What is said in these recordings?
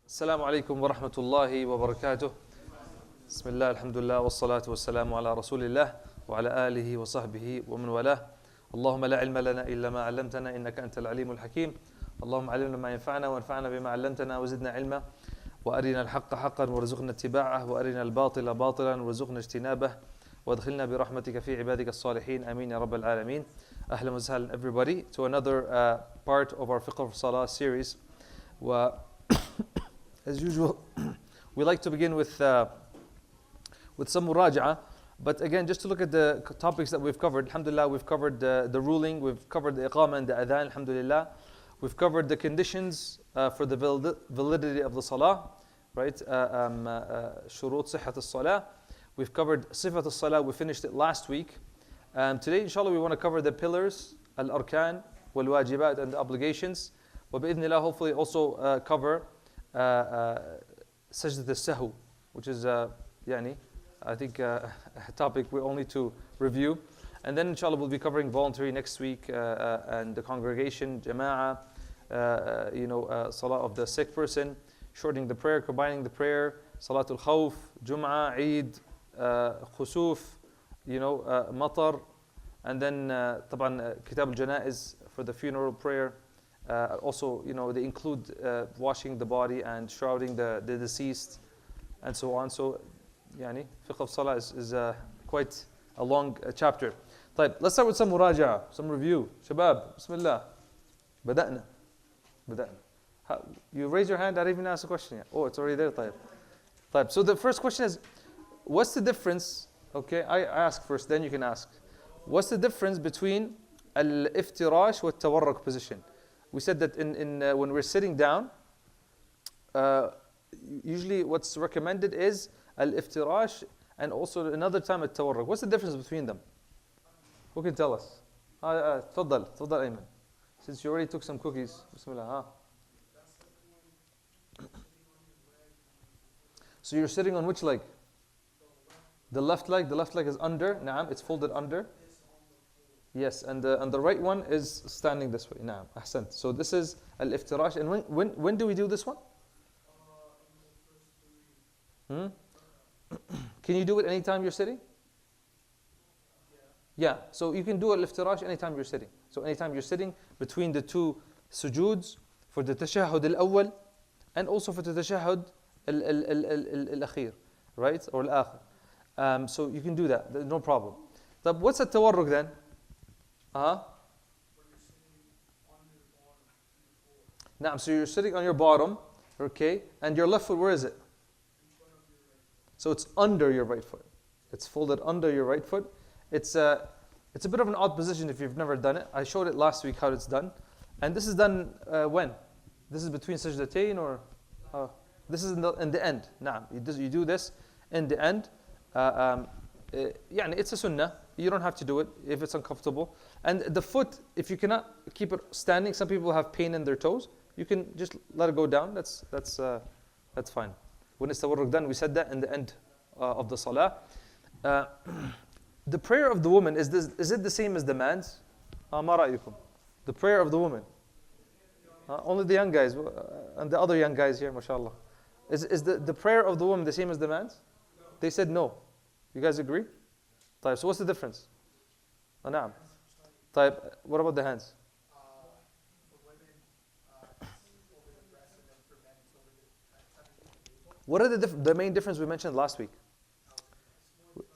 السلام عليكم ورحمة الله وبركاته. بسم الله الحمد لله والصلاة والسلام على رسول الله وعلى آله وصحبه ومن والاه. اللهم لا علم لنا إلا ما علمتنا إنك أنت العليم الحكيم. اللهم علمنا ما ينفعنا وانفعنا بما علمتنا وزدنا علما وأرنا الحق حقا وارزقنا اتباعه وأرنا الباطل باطلا وارزقنا اجتنابه وادخلنا برحمتك في عبادك الصالحين آمين يا رب العالمين. أهلا وسهلا everybody to another part of our Fiqh of Salah series. As usual, we like to begin with some muraja'a. But again, just to look at the topics that we've covered, alhamdulillah, we've covered the ruling, we've covered the iqamah and the adhan, alhamdulillah. We've covered the conditions for the validity of the salah, right? Shurut sihhat al-salah. We've covered sifat al-salah, we finished it last week. Today, inshallah, we want to cover the pillars, al-arkan, wal-wajibat, and the obligations. Wa bi'idhnillah, hopefully also cover sajdat al-sahu, which is, I think a topic we all need to review. And then inshallah we'll be covering voluntary next week and the congregation, jama'ah, salah of the sick person, shortening the prayer, combining the prayer, salatul khawf, jum'ah, eid, khusuf, matar, and then طبعا kitab al-janaiz for the funeral prayer. Also, they include washing the body and shrouding the deceased and so on. So, Fiqh of Salah is quite a long chapter. طيب, let's start with some muraja'a, some review. Shabab, bismillah. بدأنا. You raise your hand, I didn't even ask a question yet. Oh, it's already there. طيب. So the first question is, what's the difference? Okay, I ask first, then you can ask. What's the difference between al-iftirash wa tawarruk position? We said that when we're sitting down, usually what's recommended is al-iftirash and also another time al-tawarruk. What's the difference between them? Who can tell us? تفضل أيمن. Since you already took some cookies. Bismillah. So you're sitting on which leg? The left leg. The left leg is under. Naam, it's folded under. Yes, and the right one is standing this way. Naam, ahsant. So this is al-iftirash. And when do we do this one? Can you do it anytime you're sitting? Yeah, so you can do al-iftirash anytime you're sitting. So anytime you're sitting between the two sujoods for the tashahhud al-awwal and also for the tashahhud al-akhir, right? Or al-akhir. So you can do that, no problem. But what's a tawarruk then? Now, so you're sitting on your bottom, okay, and your left foot, where is it? So it's under your right foot. It's folded under your right foot. It's a bit of an odd position if you've never done it. I showed it last week how it's done. And this is done when? This is between sajdatayn or? This is in the end. Naam. You do this in the end. It's a sunnah. You don't have to do it if it's uncomfortable. And the foot, if you cannot keep it standing, some people have pain in their toes. You can just let it go down. That's fine. When it's tawarruk done, we said that in the end of the salah. The prayer of the woman, is it the same as the man's? Ma ra'yukum? The prayer of the woman. Only the young guys and the other young guys here, mashallah. Is the prayer of the woman the same as the man's? They said no. You guys agree? طيب, so what's the difference? نعم. طيب, what about the hands? What are the main difference we mentioned last week?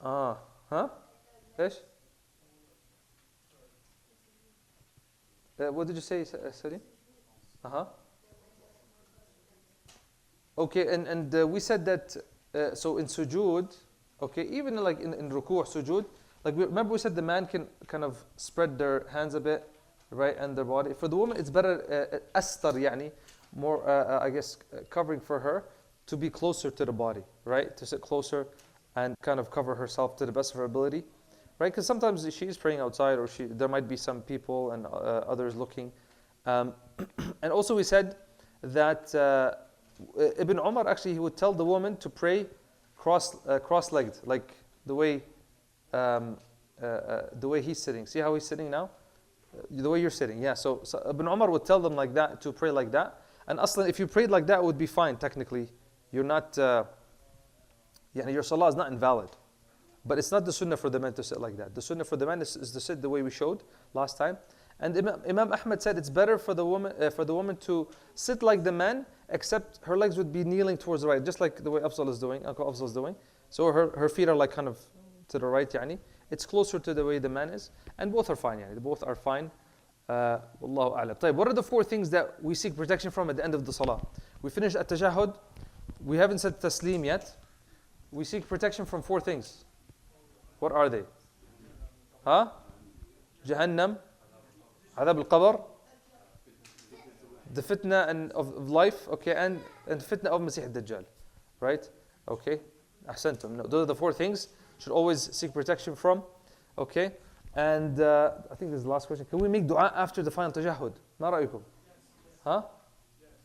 ايش؟ What did you say, Salim? Okay, and we said that so in sujood, okay, even like in ruku' sujood, like remember we said the man can kind of spread their hands a bit, right, and their body. For the woman, it's better astar, more I guess covering for her to be closer to the body, right, to sit closer and kind of cover herself to the best of her ability, right? Because sometimes she is praying outside, or there might be some people and others looking. And also we said that Ibn Umar actually he would tell the woman to pray cross-legged, like the way he's sitting. See how he's sitting now? The way you're sitting, yeah. So Ibn Umar would tell them like that, to pray like that. And aslan, if you prayed like that, it would be fine technically. You're not, your salah is not invalid. But it's not the sunnah for the man to sit like that. The sunnah for the man is to sit the way we showed last time. And Imam Ahmad said it's better for the woman to sit like the man, except her legs would be kneeling towards the right, just like the way Afzal is doing, Uncle Afzal is doing. So her feet are like kind of to the right, yani. It's closer to the way the man is. And both are fine, yani. Both are fine. Wallahu a'lam. طيب, what are the four things that we seek protection from at the end of the salah? We finished at-tajahud. We haven't said taslim yet. We seek protection from four things. What are they? Huh? Jahannam, Adab al-Qabr, the fitna and of life, okay, and fitna of Masih al-Dajjal, right? Okay, ahsantum. No, those are the four things should always seek protection from, okay? And I think this is the last question. Can we make dua after the final tajahud? Ma ra'ayukum? Huh?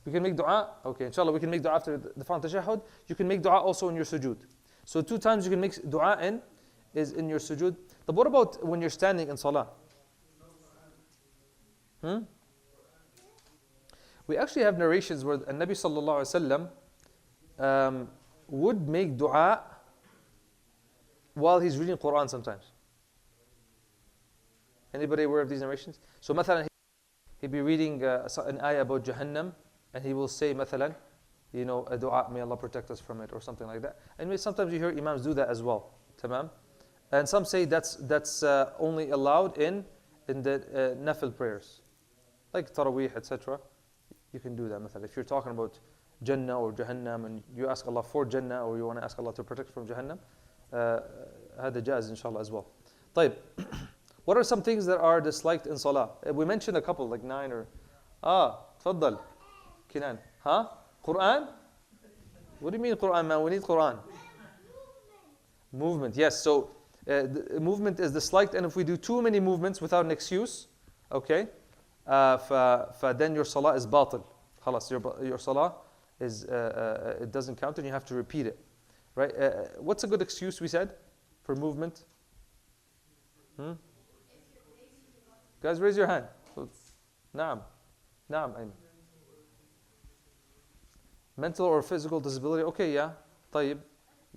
We can make dua? Okay, inshallah, we can make dua after the final tajahud. You can make dua also in your sujood. So 2 times you can make dua is in your sujood. But what about when you're standing in salah? We actually have narrations where the Nabi sallallahu alaihi wasallam would make dua while he's reading Quran sometimes. Anybody aware of these narrations? So مثلا he'd be reading an ayah about Jahannam, and he will say مثلا, a dua, may Allah protect us from it, or something like that. And sometimes you hear imams do that as well. Tamam? And some say that's only allowed in the nafil prayers, like Taraweeh, etc. You can do that. مثلا, if you're talking about Jannah or Jahannam, and you ask Allah for Jannah, or you want to ask Allah to protect from Jahannam, هذا جائز inshallah as well. طيب. What are some things that are disliked in salah? We mentioned a couple, like 9 or... تفضل. Kinan. Huh? Quran? What do you mean Quran, man? We need Quran. Movement, yes. So, movement is disliked, and if we do too many movements without an excuse, okay, then your salah is batil. Khalas, your salah is, it doesn't count, and you have to repeat it. Right? What's a good excuse we said for movement? Guys, raise your hand. Naam. Naam. Mental or physical disability. Okay, yeah. طيب.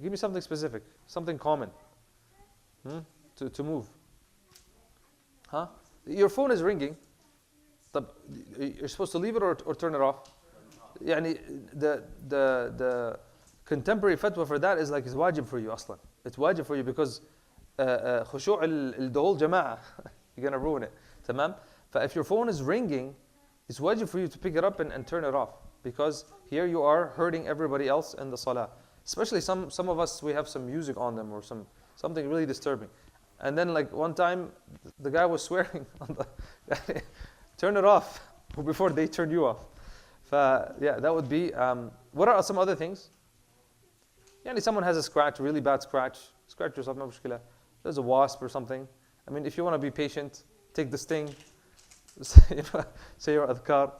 Give me something specific. Something common. To move. Huh? Your phone is ringing. You're supposed to leave it or turn it off? يعني the contemporary fatwa for that is like it's wajib for you aslan. It's wajib for you because khushu' the whole jama'ah. You're going to ruin it. Tamam? But if your phone is ringing, it's wajib for you to pick it up and turn it off. Because here you are hurting everybody else in the salah. Especially some of us, we have some music on them or something really disturbing. And then like one time, the guy was swearing on the turn it off before they turn you off. Yeah, that would be, what are some other things? Yeah, someone has a scratch, a really bad scratch. Scratch yourself, no mushkila. There's a wasp or something. I mean, if you want to be patient, take the sting, say your adhkar,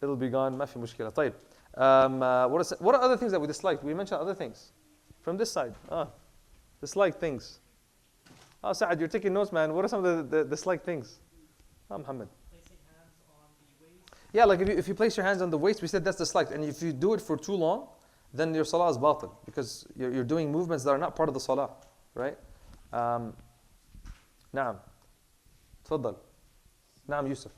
it'll be gone. ما في مشكلة. طيب. What are other things that we dislike? We mentioned other things. From this side. Dislike things. Saad, you're taking notes, man. What are some of the disliked things? Muhammad. Placing hands on the waist. Yeah, like if you place your hands on the waist, we said that's disliked. And if you do it for too long, then your salah is batil. Because you're doing movements that are not part of the salah. Right? نعم تفضل نعم يوسف.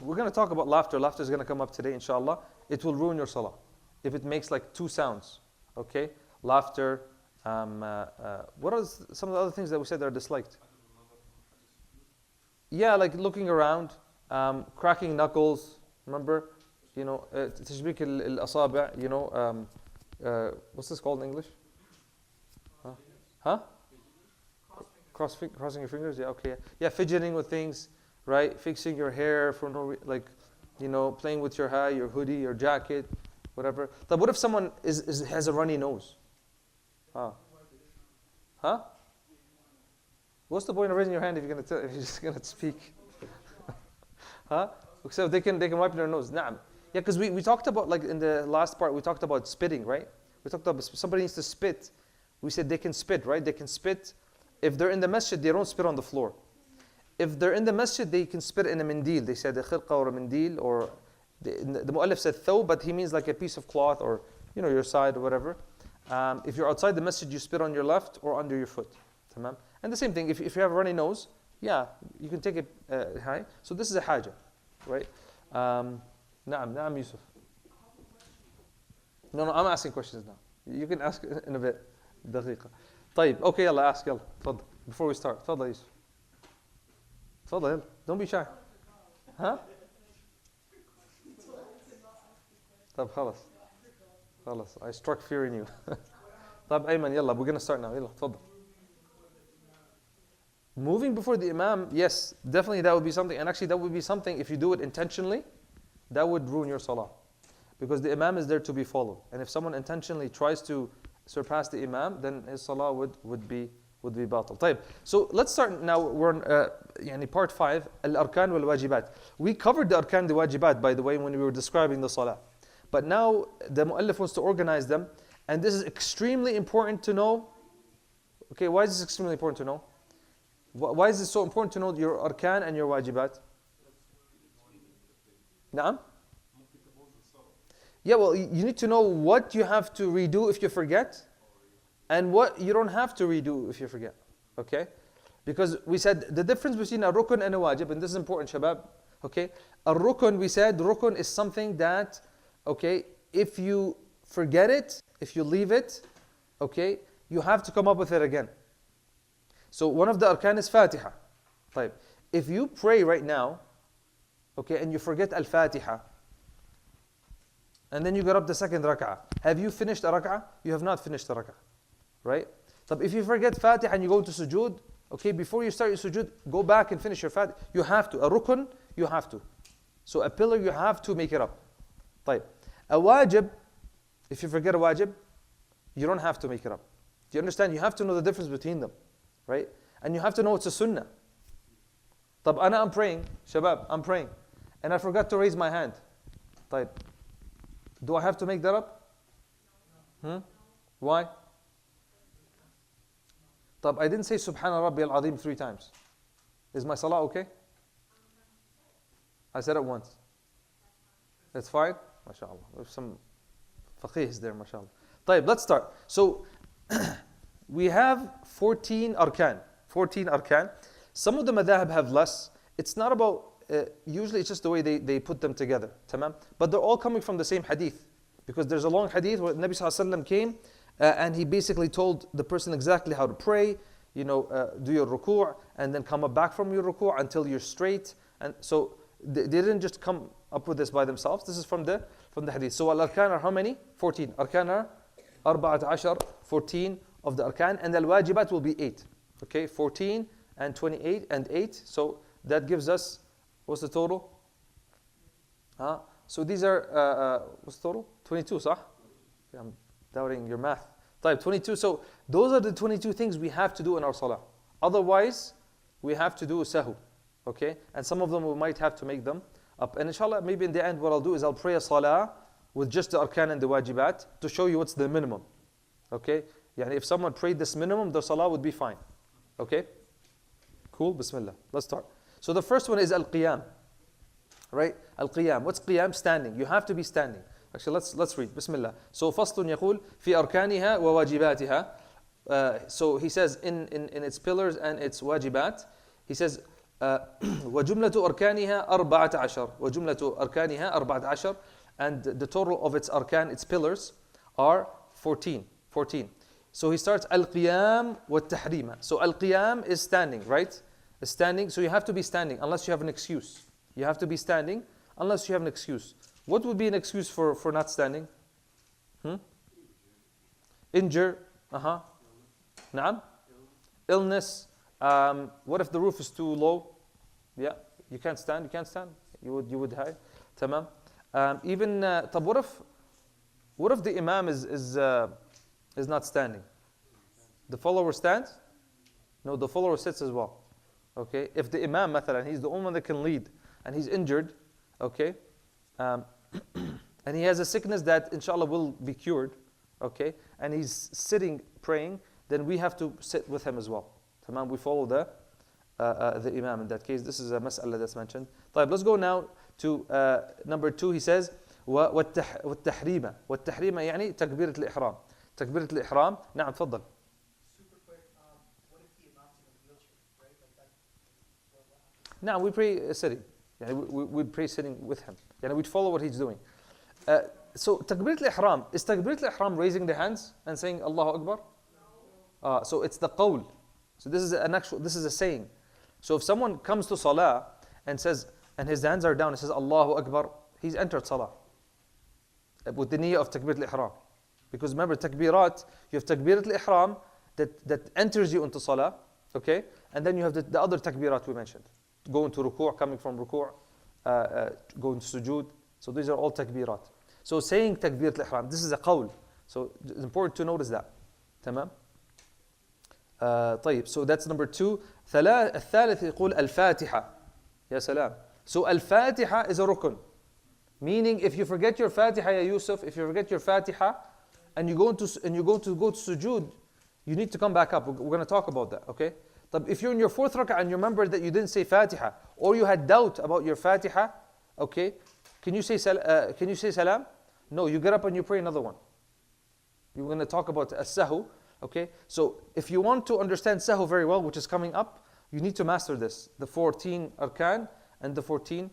We're going to talk about laughter. Laughter is going to come up today, inshallah. It will ruin your salah if it makes like 2 sounds. Okay? Laughter. What are some of the other things that we said that are disliked? Yeah, like looking around, cracking knuckles. Remember? تشبيك الأصابع. What's this called in English? Huh? Crossing your fingers? Yeah, okay. Yeah, fidgeting with things, right? Fixing your hair for no playing with your hair, your hoodie, your jacket, whatever. But what if someone has a runny nose? Huh? What's the point of raising your hand if you're just gonna speak? Huh? So they can wipe their nose. Naam. Yeah, because we talked about, like in the last part, we talked about spitting, right? We talked about somebody needs to spit. We said they can spit, right? They can spit. If they're in the masjid, they don't spit on the floor. if they're in the masjid, they can spit in a mindil. They said a khirqa or a mindil, or the mu'allif said thawb, but he means like a piece of cloth or your side or whatever. If you're outside the masjid, you spit on your left or under your foot. Tamam? And the same thing, if you have a runny nose, yeah, you can take it high. So this is a haja, right? Naam, Yusuf. No, I'm asking questions now. You can ask in a bit. دقيقة. طيب, okay, يلا ask, يلا. تفضل. Before we start, تفضل يوسف. تفضل يلا. Don't be shy. ها؟ طيب خلاص. I struck fear in you. طيب أيمن يلا, we're gonna start now. يلا تفضل. Moving before the imam, yes, definitely that would be something. And actually that would be something, if you do it intentionally, that would ruin your salah. Because the imam is there to be followed. And if someone intentionally tries to surpass the imam, then his salah would be batil. طيب. So let's start now. We're on part 5, al-arkan wal-wajibat. We covered the arkan, the wajibat, by the way, when we were describing the salah. But now the mu'allif wants to organize them. And this is extremely important to know. Okay, why is this extremely important to know? Why is it so important to know your arkan and your wajibat? Naam? Yeah, well, you need to know what you have to redo if you forget, and what you don't have to redo if you forget. Okay? Because we said the difference between a rukun and a wajib, and this is important, shabab. Okay? A rukun, we said, rukun is something that, okay, if you forget it, if you leave it, okay, you have to come up with it again. So one of the arkan is Fatiha. طيب. If you pray right now, okay, and you forget al-Fatiha, and then you get up the second rak'ah, have you finished a rak'ah? You have not finished a rak'ah, right? So if you forget Fatiha and you go to sujood, okay, before you start your sujood, go back and finish your Fatiha. You have to. A rukun, you have to. So a pillar, you have to make it up. طيب. A wajib, if you forget a wajib, you don't have to make it up. Do you understand? You have to know the difference between them, right? And you have to know it's a sunnah. طب I'm praying, shabab, I'm praying, and I forgot to raise my hand. طيب. Do I have to make that up? Why? طب I didn't say Subhana Rabbi al-Azim 3 times. Is my salah okay? I said it once. That's fine? MashaAllah. There's some faqihs there, mashallah. طيب, let's start. So, we have 14 arkan. 14 arkan. Some of the madhab have less. It's not about, usually it's just the way they put them together. Tamam? But they're all coming from the same hadith. Because there's a long hadith where Nabi ﷺ came and he basically told the person exactly how to pray, do your ruku' and then come up back from your ruku' until you're straight. And so they didn't just come up with this by themselves. This is from the hadith. So al-arkan are how many? 14. Arkan are 14, 14 of the arkan, and al-wajibat will be 8. Okay, 14 and 28 and 8. So that gives us, what's the total? So these are, what's the total? 22, صح? I'm doubting your math. Type 22. So those are the 22 things we have to do in our salah. Otherwise, we have to do sahu. Okay? And some of them we might have to make them up. And inshallah, maybe in the end what I'll do is I'll pray a salah with just the arkan and the wajibat to show you what's the minimum. Okay? Yani if someone prayed this minimum, the salah would be fine. Okay? Cool? Bismillah. Let's start. So the first one is al-qiyam. Right? Al-qiyam. What's qiyam? Standing. You have to be standing. Actually, let's read. Bismillah. So فصل يقول في أركانها وواجباتها. So he says in its pillars and its wajibat, he says وجملة أركانها 14. وجملة أركانها 14. And the total of its arkan, its pillars, are 14. So he starts al-qiyam wa-tahrima. So al-qiyam is standing, right? Standing. So you have to be standing unless you have an excuse. You have to be standing unless you have an excuse. What would be an excuse for not standing? Injure. Naam. Illness. What if the roof is too low? Yeah, you can't stand. You would hide. Tamam. Even what if the imam is not standing? The follower stands? No, the follower sits as well. Okay. If the imam, mathalan, he's the only one that can lead, and he's injured, okay, and he has a sickness that inshallah will be cured, okay, and he's sitting praying, then we have to sit with him as well. Tamam, we follow the imam in that case. This is a mas'ala that's mentioned. طيب, let's go now to number 2. He says والتحريمة يعني تكبيرة الإحرام. تكبيرة الإحرام. نعم تفضل. Super quick, what if the imam's in a wheelchair, right? Like that. نعم, we pray sitting. يعني we pray sitting with him. يعني we'd follow what he's doing. So تكبيرة الإحرام, is تكبيرة الإحرام raising the hands and saying Allahu Akbar? No. So it's the qawl. So this is a saying. So if someone comes to salah and says, and his hands are down, and says Allahu Akbar, he's entered salah with the niyyah of takbirat al-ihram. Because remember, takbirat, you have takbirat al-ihram that enters you into salah, okay? And then you have the other takbirat we mentioned. Going to ruku', coming from ruku', going to sujood. So these are all takbirat. So saying takbirat al-ihram, this is a qawl. So it's important to notice that. Tamam? طيب, so that's number 2. الثالث يقول الفاتحة. يا سلام. So al-Fatiha is a rukun. Meaning, if you forget your Fatiha, ya Yusuf, if you forget your Fatiha, and you go to sujood, you need to come back up. We're going to talk about that, okay? But if you're in your 4th rak'ah and you remember that you didn't say Fatiha, or you had doubt about your Fatiha, okay? Can you say salam? No, you get up and you pray another one. We're going to talk about as-sahu, okay? So if you want to understand sahu very well, which is coming up, you need to master this, the 14 arkan and the 14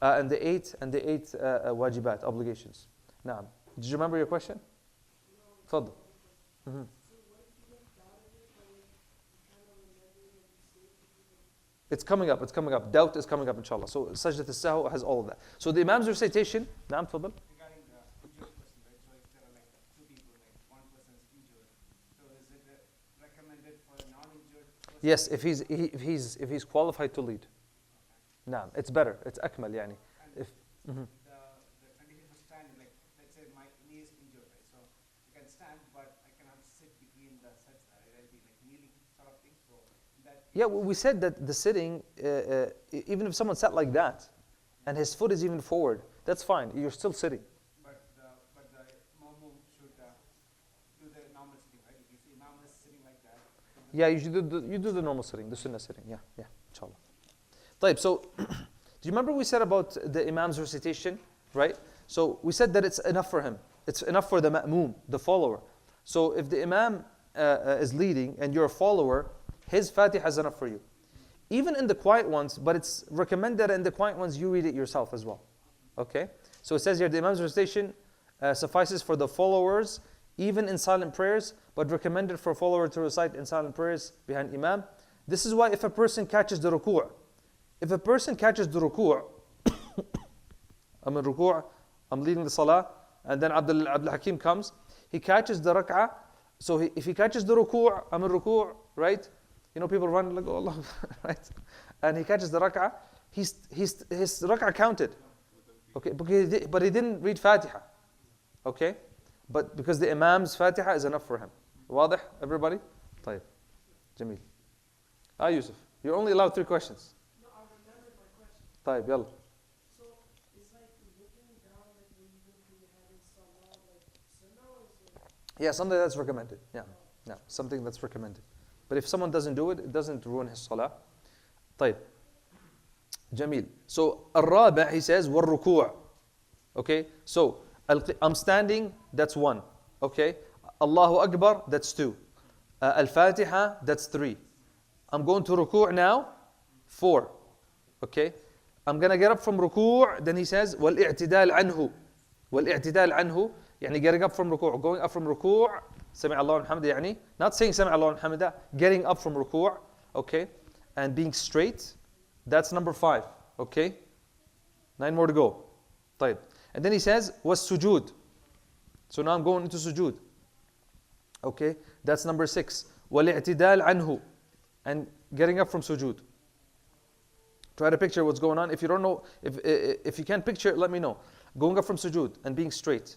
and the 8 wajibat, obligations. Naam. Did you remember your question? تفضل. It's coming up. Doubt is coming up, inshallah. So sajdat al-sahw has all of that. So the imam's recitation. Naam, تفضل. Regarding the injured person, right? So if there are like 2 people, like one person is injured, so is it recommended for a non-injured person? Yes, if he's qualified to lead. Naam, it's better. It's akmal, yani. And If the condition for standing, like let's say my knee is injured, right? So I can stand, but I cannot sit between the sets. I'll be like kneeling sort of thing. So that. Yeah, we said that the sitting, even if someone sat like that, and his foot is even forward, that's fine. You're still sitting. But the mamu should do the normal sitting, right? If the imam is sitting like that. Yeah, you do the normal sitting, the sunnah sitting. Yeah, inshallah. طيب, so do you remember we said about the imam's recitation, right? So we said that it's enough for him. It's enough for the ma'moom, the follower. So if the imam is leading and you're a follower, his Fatiha is enough for you. Even in the quiet ones, but it's recommended in the quiet ones you read it yourself as well. Okay? So it says here the imam's recitation suffices for the followers, even in silent prayers, but recommended for a follower to recite in silent prayers behind imam. This is why if a person catches the ruku', I'm in ruku', I'm leading the salah, and then Abdul Hakim comes, he catches the rak'ah. So if he catches the ruku', I'm in ruku', right? You know, people run like, oh Allah, right? And he catches the rak'ah, his rak'ah counted. Okay, but he didn't read Fatiha. Okay? But because the imam's Fatiha is enough for him. واضح, everybody? طيب. Jamil. Yusuf, you're only allowed 3 questions. طيب, يلا. So it's like looking down, like when you're having salah, like sunnah, or is it? Yeah, something that's recommended. Yeah, something that's recommended. But if someone doesn't do it, it doesn't ruin his salah. طيب. Jamil. So, الرابع, he says, والركوع. Okay, so, I'm standing, that's 1. Okay, Allahu Akbar, that's 2. Al-Fatiha, that's 3. I'm going to ruku' now, 4. Okay, I'm going to get up from ruku', then he says, وَالْإِعْتِدَالْ عَنْهُ. وَالْإِعْتِدَالْ عَنْهُ, يعني getting up from ruku', going up from ruku', سمع الله الحمد, يعني, not saying سمع الله الحمد, getting up from ruku', okay, and being straight, that's number 5, okay, 9 more to go. طيب. And then he says, وَالسُّجُود. So now I'm going into sujood. Okay, that's number 6. وَالْإِعْتِدَالْ عَنْهُ, and getting up from sujood. Try to picture what's going on. If you don't know, if you can't picture it, let me know. Going up from sujood and being straight.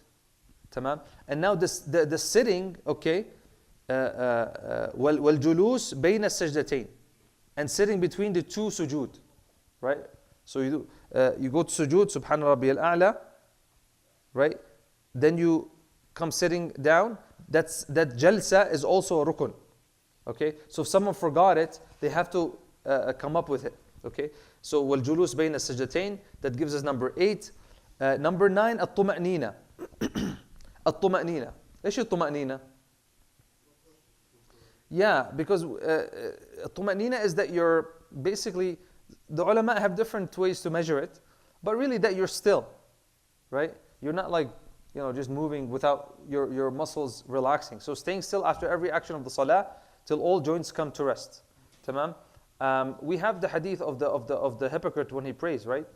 Tamam. And now the sitting, okay, وَالْجُلُوسِ بَيْنَ السَّجْدَتَيْن, and sitting between the 2 sujood. Right? So you go to sujood, Subhana Rabbi al-A'la, right? Then you come sitting down. That jalsa is also a rukun. Okay? So if someone forgot it, they have to come up with it. Okay, so والجلوس بين السجدتين, that gives us number 8. Number 9, الطمأنينة. الطمأنينة. إيش الطمأنينة? Yeah, because الطمأنينة is that you're basically, the ulama have different ways to measure it, but really that you're still, right? You're not like, just moving without your muscles relaxing. So staying still after every action of the salah till all joints come to rest. Tamam? We have the hadith of the hypocrite when he prays, right?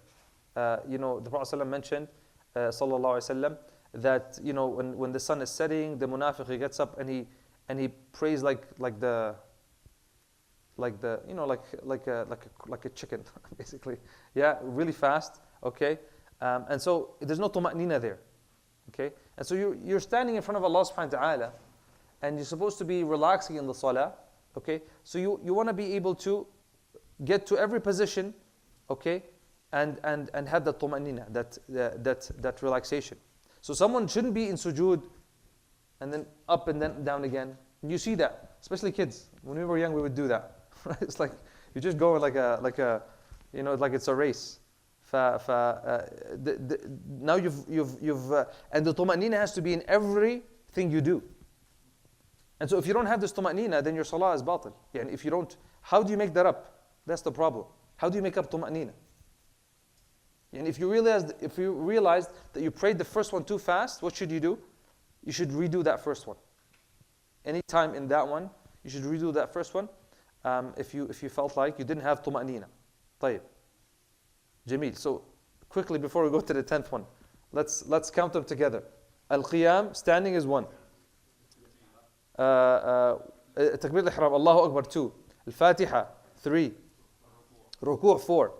The Prophet ﷺ mentioned, sallallahu alaihi wasallam, that when the sun is setting, the munafiq, he gets up and he prays like a chicken, basically. Yeah, really fast. Okay, and so there's no tuma'nina there. Okay, and so you're standing in front of Allah subhanahu wa ta'ala, and you're supposed to be relaxing in the salah. Okay, so you want to be able to get to every position, okay, and have that tuma'nina, that relaxation. So someone shouldn't be in sujood and then up and then down again. And you see that, especially kids. When we were young, we would do that. It's like you just go like it's a race. Now you've and the tuma'nina has to be in everything you do. And so if you don't have this tuma'nina, then your salah is batil. And if you don't, how do you make that up? That's the problem. How do you make up tuma'nina? And if you realized that you prayed the first one too fast, what should you do? You should redo that first one. Anytime in that one, you should redo that first one. If you felt like you didn't have tuma'nina. طيب. Jameel. So quickly before we go to the 10th one, let's count them together. Al-Qiyam, standing is 1. Takbir al-Ihram, Allahu Akbar, 2. Al-Fatiha, 3. Ruku' 4.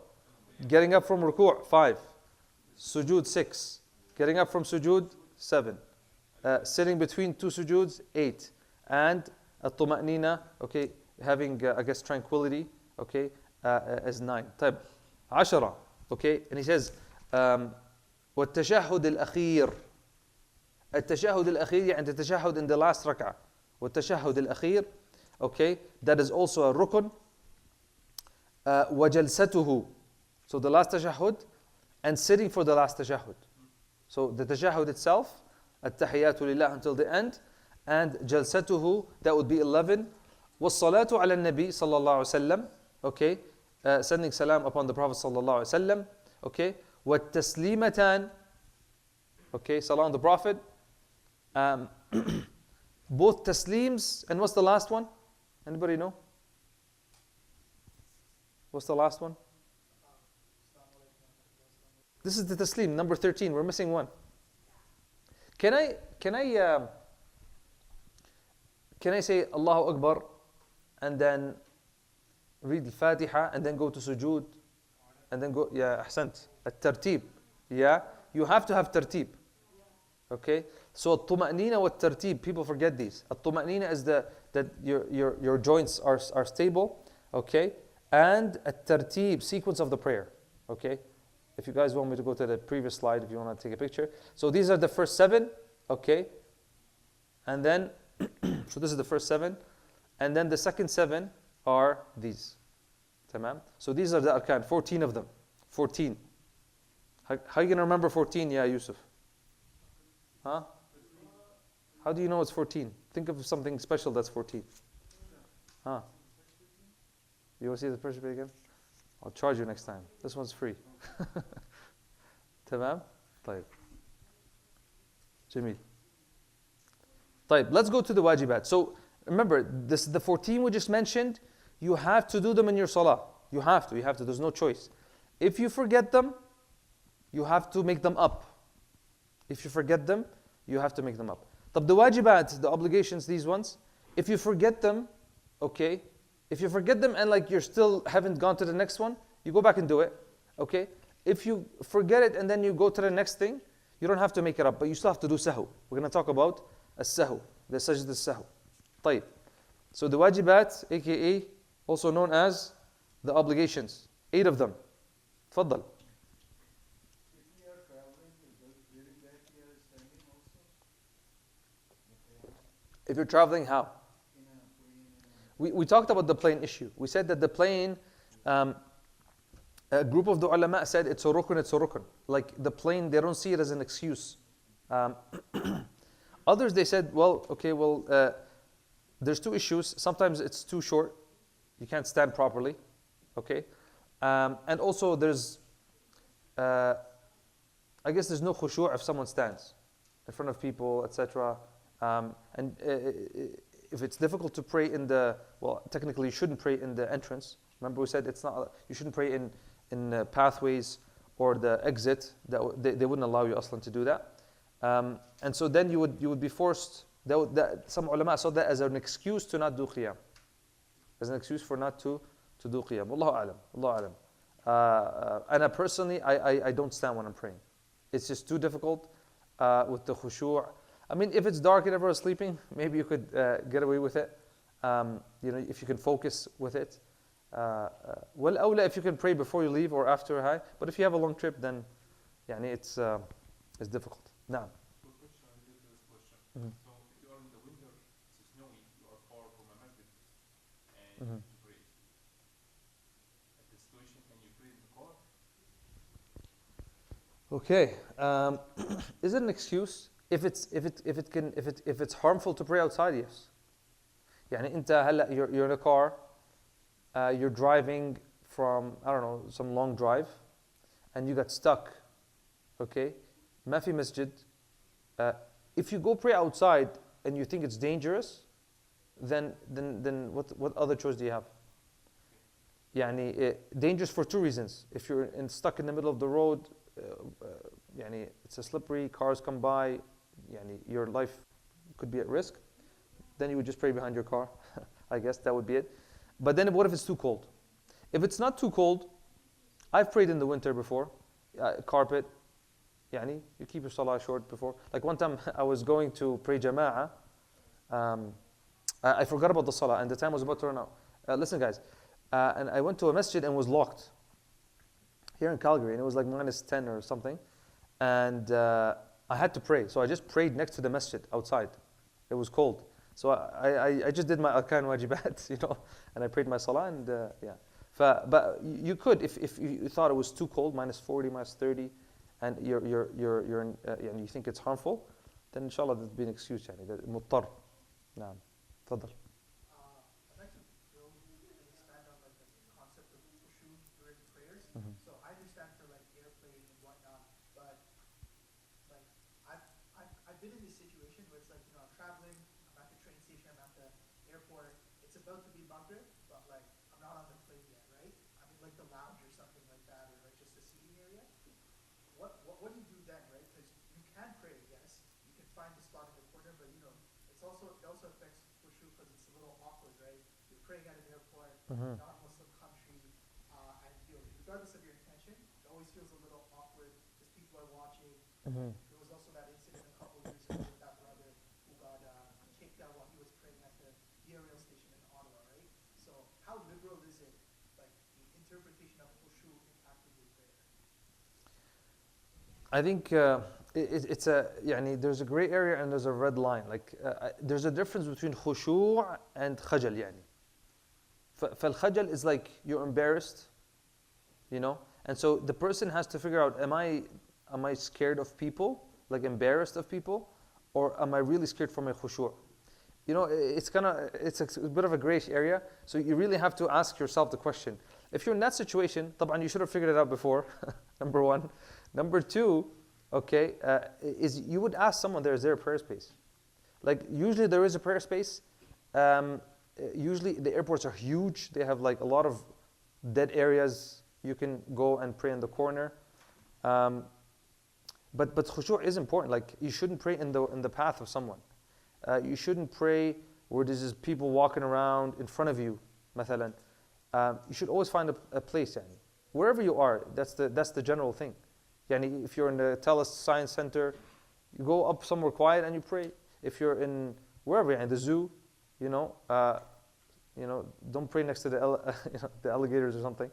Getting up from ruku' 5. Sujood 6. Getting up from sujood 7. Sitting between 2 sujoods 8. And at-tuma'nina, okay, having tranquility, okay, as 9. طيب 10. Okay, and he says والتشهد الأخير. التشهد الأخير يعني التشهد in the last rak'ah. والتشهد الأخير, okay, that is also a rukun. وجلسته, so the last tashahhud, and sitting for the last tashahhud. So the tashahhud itself, التحيات لله until the end, and jalsatuhu, that would be 11. والصلاة على النبي صلى الله عليه وسلم, okay, sending salam upon the Prophet صلى الله عليه وسلم, okay, والتسليمتان, okay, salam on the Prophet, both taslims, and what's the last one? Anybody know? What's the last one? This is the taslim, number 13. We're missing one. Can I say Allahu Akbar and then read al-Fatiha and then go to sujood and then go, yeah, ahsant, at-tartib. Yeah, you have to have tartib. Okay, so at-tuma'nina wa tartib, people forget these. At-tuma'nina is that your joints are stable, okay, and at-tartib, sequence of the prayer. Okay, if you guys want me to go to the previous slide, if you want to take a picture. So these are the first 7, okay, and then so this is the first 7, and then the second 7 are these. Tamam. So these are the arkan, 14 of them. 14. How are you going to remember 14, yeah, Yusuf? Huh? How do you know it's 14? Think of something special that's 14. Huh? You want to see the pressure again? I'll charge you next time. This one's free. Tamam? طيب. Jameel. طيب, let's go to the wajibat. So remember, the 14 we just mentioned, you have to do them in your salah. You have to. There's no choice. If you forget them, you have to make them up. If you forget them, you have to make them up. The wajibat, the obligations, these ones, if you forget them, okay, if you forget them and like you're still haven't gone to the next one, you go back and do it, okay? If you forget it and then you go to the next thing, you don't have to make it up, but you still have to do sahu. We're going to talk about as-sahu, the sajda as-sahu. طيب. So the wajibat, aka also known as the obligations, 8 of them. تفضل. If you're traveling, how? We talked about the plane issue. We said that the plane, Um, a group of the ulama said it's a rukun, it's a rukun. Like the plane, they don't see it as an excuse. Um, Others, they said, well, okay, well, there's two issues. Sometimes it's too short. You can't stand properly. Okay? And also there's, I guess there's no khushu' if someone stands in front of people, etc. And if it's difficult to pray in the, well, technically you shouldn't pray in the entrance. Remember we said it's not, you shouldn't pray in pathways or the exit. They wouldn't allow you aslan to do that. And so then you would be forced, some ulama saw that as an excuse to not do qiyam. As an excuse for not to do qiyam. Wallahu alam. Wallahu alam. And personally, I don't stand when I'm praying. It's just too difficult with the khushu'. I mean, if it's dark and everyone's sleeping, maybe you could get away with it. If you can focus with it. Well, awla if you can pray before you leave or after high. But if you have a long trip, then it's difficult. Now. Good question related to this question. Mhm. So if you are in the winter, it's snowy, you are far from a masjid, and Mhm. you need to pray. At this situation, can you pray in the car? Okay. Is it an excuse? If it's harmful to pray outside, yes. أنت هلا you're in a car, you're driving from some long drive, and you got stuck. Okay. ما في masjid. If you go pray outside and you think it's dangerous, then what other choice do you have? Dangerous for two reasons. If you're stuck in the middle of the road, it's a slippery, cars come by, your life could be at risk, then you would just pray behind your car. I guess that would be it. But then what if it's too cold? If it's not too cold, I've prayed in the winter before, carpet. You keep your salah short before. Like one time I was going to pray jama'ah. I forgot about the salah and the time was about to run out. Listen guys, and I went to a masjid and was locked here in Calgary, and it was like -10 or something. And I had to pray. So I just prayed next to the masjid outside. It was cold. So I just did my arkan wajibat, and I prayed my salah and yeah. But you could, if you thought it was too cold, -40, -30, and you're in, you think it's harmful, then inshallah there'd be an excuse. مضطر. نعم. تفضل. I'd like to build and expand on the concept of khushu during prayers. Mhm. So I understand for airplane and whatnot, but I've been in this situation where it's I'm traveling, I'm at the train station, I'm at the airport, it's about to be Maghrib, but I'm not on the plane yet, right? I'm in the lounge or something like that, or just a seating area. What do you do then, right? Because you can pray, yes, you can find a spot in the corner, but it also affects khushu because it's a little awkward, right? You're praying at an airport, Mhm. non-Muslim country, and regardless of your intention, it always feels a little awkward because people are watching. Mhm. There was also that incident a couple years ago with that brother who got kicked out while he was praying at the rail station in Ottawa, right? So how liberal is it, the interpretation of khushu impacting your prayer? I think it's there's a gray area and there's a red line. There's a difference between khushu' and khajal. فالخجل is you're embarrassed, and so the person has to figure out, am I scared of people, embarrassed of people, or am I really scared for my khushu'? It's a bit of a grayish area, so you really have to ask yourself the question. If you're in that situation, طبعا you should have figured it out before, number one. Number two, is you would ask someone, is there a prayer space? Usually there is a prayer space. Usually the airports are huge. They have a lot of dead areas. You can go and pray in the corner. But khushu' is important. You shouldn't pray in the path of someone. You shouldn't pray where there's just people walking around in front of you, مثلا. You should always find a place, wherever you are. That's the general thing. If you're in the TELUS Science Center, you go up somewhere quiet and you pray. If you're in wherever, in the zoo, don't pray next to the alligators or something.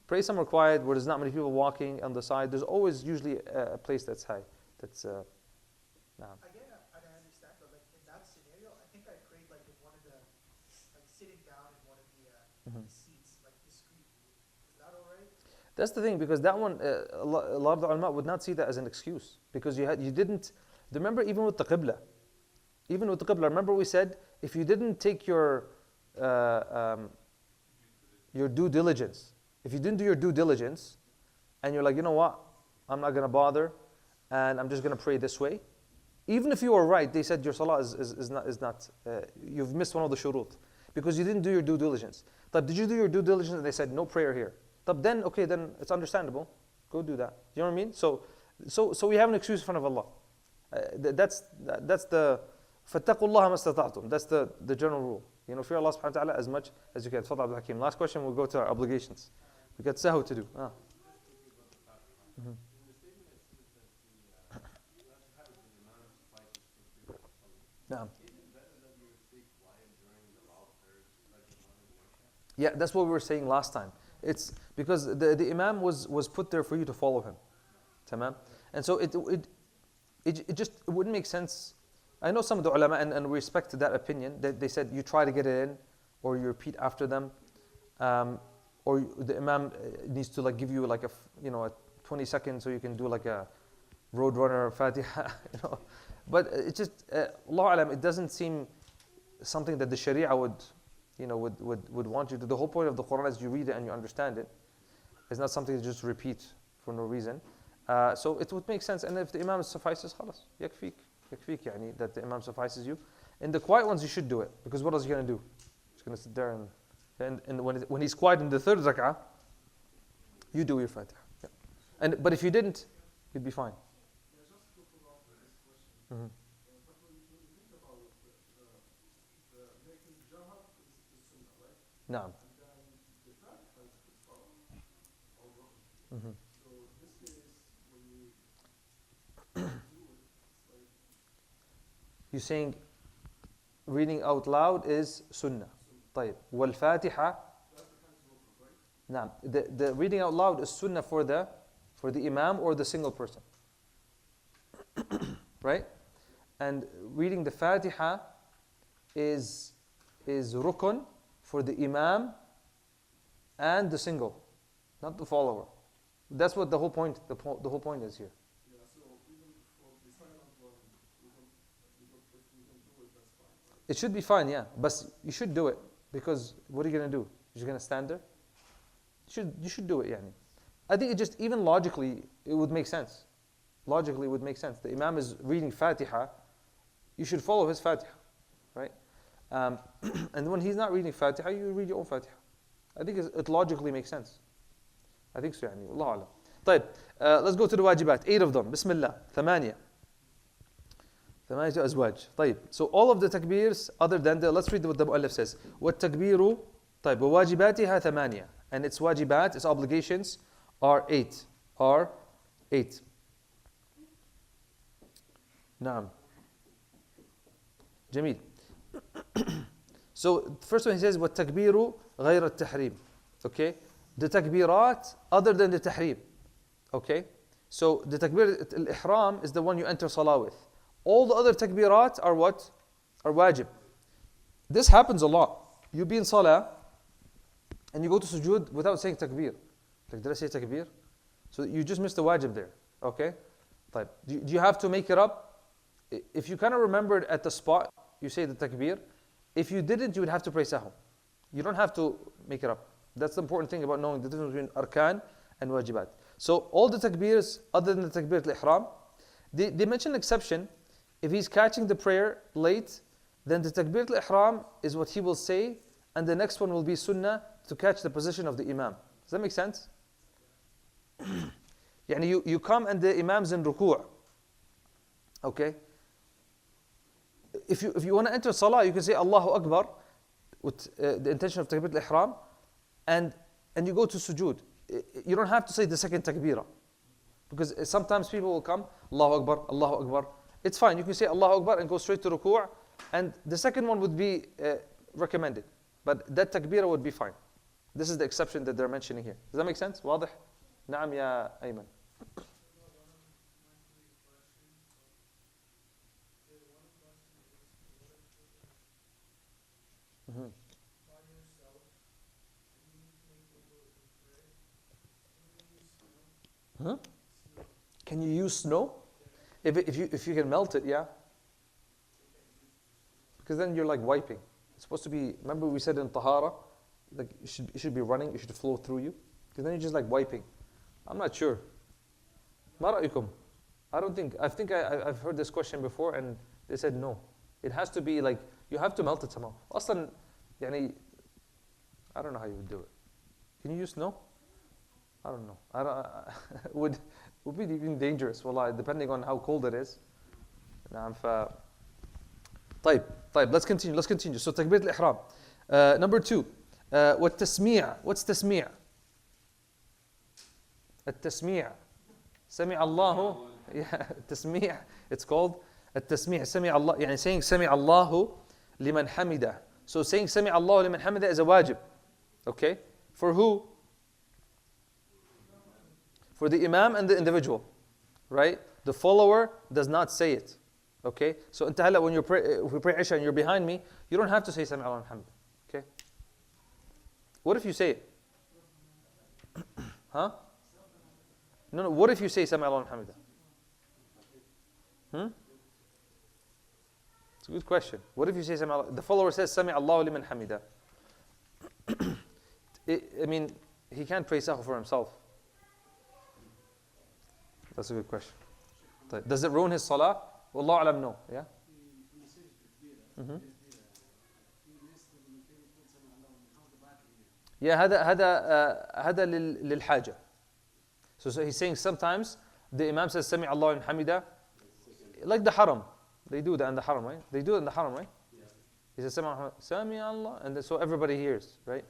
Pray somewhere quiet where there's not many people walking on the side. There's always usually a place that's high. That's Again, I understand, but in that scenario, I think I prayed in one of the sitting down in one of the Mhm. seats, discreetly. That's the thing, because that one, a lot of the ulama would not see that as an excuse, because you didn't. Remember, even with the qibla, remember we said if you didn't take your due diligence, if you didn't do your due diligence, and you're like, you know what, I'm not gonna bother, and I'm just gonna pray this way. Even if you were right, they said your salah is not you've missed one of the shurut, because you didn't do your due diligence. But did you do your due diligence? And they said no prayer here. But then okay, then it's understandable. Go do that. You know what I mean? So we have an excuse in front of Allah. That's the فَاتَّقُوا اللَّهَ مَا اسْتَطَعْتُمْ. That's the general rule. You know, fear Allah subhanahu wa ta'ala as much as you can. Tafadhal Abdul Hakim. Last question, we'll go to our obligations. We got sahu to do. Mhm. Naam. Yeah, that's what we were saying last time. It's because the Imam was put there for you to follow him. Tamam? And so it just wouldn't make sense. I know some of the ulama, and we respect that opinion, that they said you try to get it in, or you repeat after them, or the Imam needs to like give you like a 20 seconds so you can do like a Roadrunner Fatiha, you know. But it just, Allah alam, it doesn't seem something that the Sharia would want you to. The whole point of the Quran is you read it and you understand it. It's not something to just repeat for no reason. So it would make sense. And if the Imam suffices, khalas, yakfik, yani, that the Imam suffices you. In the quiet ones, you should do it. Because what else are you going to do? He's going to sit there and when he's quiet in the third rak'ah, you do your Fatiha. Yeah. But if you didn't, you'd be fine. Mm-hmm. But when you think about the making jahar is sunnah, right? Naam. And then the Fatiha is farad or rukn. Mm-hmm. So in this case, when you do it, it's like You're saying reading out loud is sunnah. طيب. والفاتحة. Fatiha is rukn, right? نعم. The reading out loud is sunnah for the imam or the single person. Right? And reading the Fatiha is rukun for the imam and the single, not the follower. That's what the whole point is here. Yeah, so even for the silent one, if we can do it, that's fine, right? It should be fine, yeah. But you should do it, because what are you going to do? You're going to stand there? You should do it, yani. I think it just, even logically, it would make sense. Logically, it would make sense. The imam is reading Fatiha, you should follow his Fatiha, right? And when he's not reading Fatiha, you read your own Fatiha. I think it logically makes sense. I think so, يعني. والله أعلم. طيب, let's go to the wajibat. 8 of them. Bismillah. 8 أزواج. طيب. So all of the takbirs, other than let's read what the mu'allif says. والتكبير طيب وواجباتها 8. And its wajibat, its obligations are 8. نعم. جميل. So first one he says والتكبير غير التحريم. Okay? The takbirat other than the tahrim. Okay? So the takbir al-ihram is the one you enter salah with. All the other takbirat are what? Are wajib. This happens a lot. You be in salah and you go to sujood without saying takbir. Like, did I say takbir? So you just missed the wajib there. Okay? طيب. Do you have to make it up? If you kind of remembered at the spot, you say the takbir. If you didn't, you would have to pray sahu. You don't have to make it up. That's the important thing about knowing the difference between arkan and wajibat. So all the takbirs, other than the takbir al-ihram, they mention an exception. If he's catching the prayer late, then the takbir al-ihram is what he will say, and the next one will be sunnah to catch the position of the imam. Does that make sense? يعني you come and the imam's in ruku'. Okay? If you want to enter salah, you can say Allahu Akbar with the intention of takbir al-ihram, and you go to sujood. You don't have to say the second takbirah, because sometimes people will come Allahu Akbar, Allahu Akbar. It's fine. You can say Allahu Akbar and go straight to ruku', and the second one would be recommended, but that takbirah would be fine. This is the exception that they're mentioning here. Does that make sense? واضح? نعم يا أيمن. Huh? Can you use snow? If you can melt it, yeah. Because then you're like wiping. It's supposed to be, remember we said in Tahara, like it should be running, it should flow through you. Because then you're just like wiping. I'm not sure. ما رأيكم? I think I've heard this question before and they said no. It has to be like, you have to melt it somehow. أصلا, يعني, I don't know how you would do it. Can you use snow? I don't know. Would be even dangerous, والله, depending on how cold it is. نعم طيب let's continue. So تكبيرة الإحرام. Number 2. والتسميع. What's تسميع? التسميع. سمع الله. Yeah, التسميع. It's called التسميع. سمع الله. يعني saying سمع الله لمن حمده. So saying سمع الله لمن حمده is a wajib. Okay? For who? For the imam and the individual. Right? The follower does not say it. Okay? So انت هلا when you pray, if we pray Isha and you're behind me, you don't have to say سمع الله لمن حمده. Okay? What if you say it? Huh? No, what if you say سمع الله لمن حمده? It's a good question. What if you say سمع الله? The follower says سمع الله لمن حمده. I mean, he can't pray sahw for himself. That's a good question. Does it ruin his salah? Wallahu alam, no. Yeah? Yeah, هذا للحاجة. So he's saying sometimes the imam says سمع الله لمن حمده, like the haram. They do that in the haram, right? They do it in the haram, right? He says سمع Allah, and so everybody hears, right?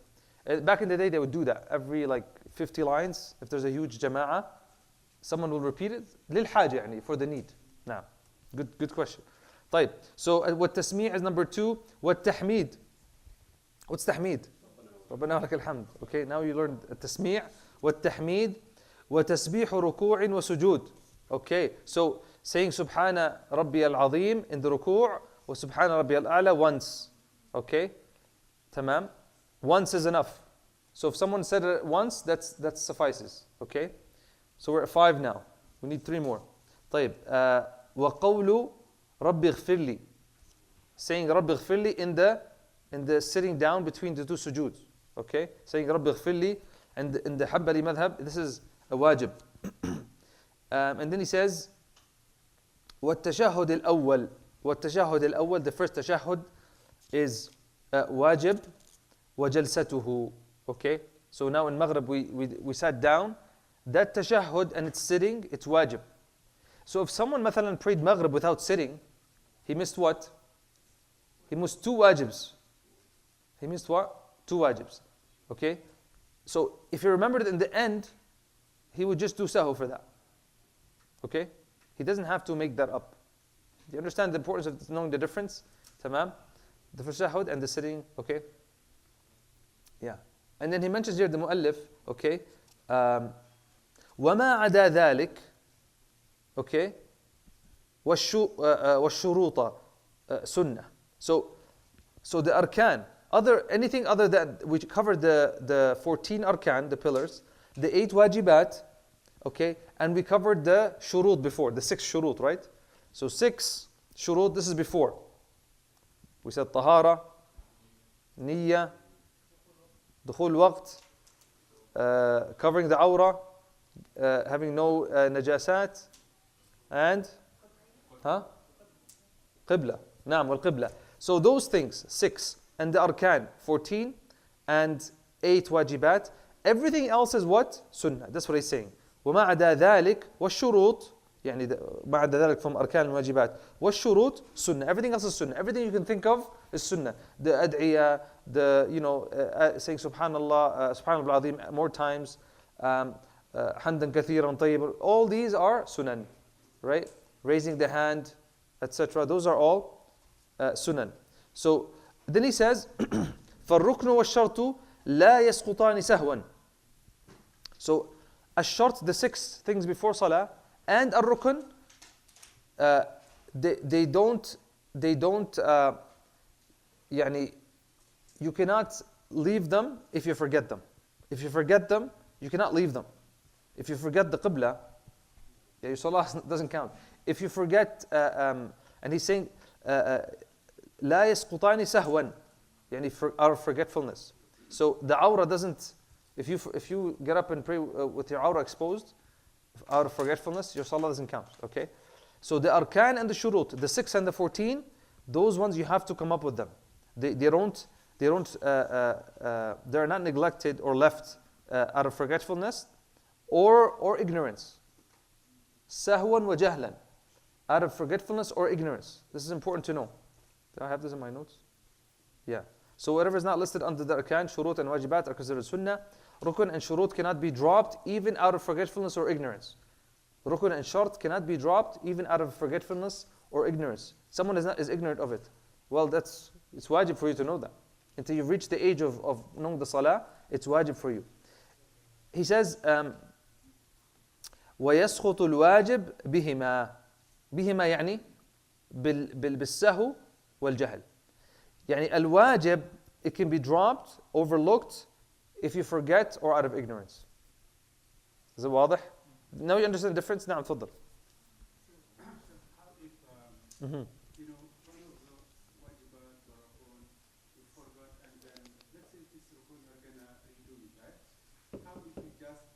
Back in the day, they would do that. Every like 50 lines, if there's a huge jama'ah, someone will repeat it. للحاجة يعني, for the need. Now, good question. طيب, so والتسميع is number 2. والتحميد. What's تحميد? ربنا لك الحمد. Okay, now you learned التسميع. والتحميد. وتسبيح ركوع وسجود. Okay, so saying سبحان ربي العظيم in the ركوع وسبحان ربي الأعلى once. Okay, تمام. Once is enough. So if someone said it once, that suffices. Okay? So we're at 5 now. We need 3 more. طيب. وقول رب اغفر لي. Saying رب اغفر لي in the sitting down between the 2 sujood. Okay? Saying رب اغفر لي, and in the Hanbali madhab, this is a wajib. And then he says والتشهد الأول. والتشهد الأول, the first tashahhud is wajib. وجلسته. Okay? So now in Maghrib we sat down. That tashahhud and it's sitting, it's wajib. So if someone مثلا prayed Maghrib without sitting, he missed what? He missed 2 wajibs. He missed what? 2 wajibs. Okay? So if he remembered it in the end, he would just do sahu for that. Okay? He doesn't have to make that up. Do you understand the importance of knowing the difference? Tamam? The tashahhud and the sitting, okay? Yeah. And then he mentions here the muallif, okay? وما عدا ذلك, okay? والشروط sunnah. So the arkan, anything other than, we covered the 14 arkan, the pillars, the 8 wajibat, okay? And we covered the shurut before, the 6 shurut, right? So 6 shurut, this is before. We said tahara, niyya, دخول الوقت, covering the awra, having no najasat, and qibla. نعم, والقبلة. So those things, 6, and the arkan, 14, and 8 wajibat. Everything else is what? Sunnah. That's what he's saying. وما عدا ذلك والشروط, يعني ما عدا ذلك from أركان الواجبات والشروط sunnah. Everything else is sunnah. Everything you can think of is sunnah. The ad'iyah, saying subhanallah, subhanallah al-azim more times, hamdan kathiran tayyib, all these are sunan, right? Raising the hand, etc. Those are all sunan. So then he says, فَالرُّكْنُ وَالشَّرْطُ لَا يَسْقُطَانِ سَهْوًا. So الشرط, the 6 things before salah, and al-rukn, they don't يعني, you cannot leave them if you forget them. If you forget them, you cannot leave them. If you forget the qibla, yeah, your salah doesn't count. If you forget, and he's saying, لا يسقطان سهوا, يعني out of forgetfulness. So the awrah doesn't, if you get up and pray with your awrah exposed, out of forgetfulness, your salah doesn't count, okay? So the arkan and the shurut, the 6 and the 14, those ones you have to come up with them. They're not neglected or left out of forgetfulness or ignorance. Sahwan wa jahlan, out of forgetfulness or ignorance. This is important to know. Do I have this in my notes? Yeah. So whatever is not listed under the arkan, shurut and wajibat are considered sunnah. Rukun and shurut cannot be dropped even out of forgetfulness or ignorance. Rukun and shart cannot be dropped even out of forgetfulness or ignorance. Someone is ignorant of it. Well, it's wajib for you to know that. Until you've reached the age of knowing the salah, it's wajib for you. He says, وَيَسْخُطُ الْوَاجِبْ بِهِمَا. بِهِمَا يعني بالسهو والجهل. يعني الواجب, it can be dropped, overlooked, if you forget or out of ignorance. Is it واضح? Now you understand the difference? نعم تفضل. How if you know, one of the wajibat or rukun you forgot, and then let's say this rukun you're gonna redo it, right? How if you just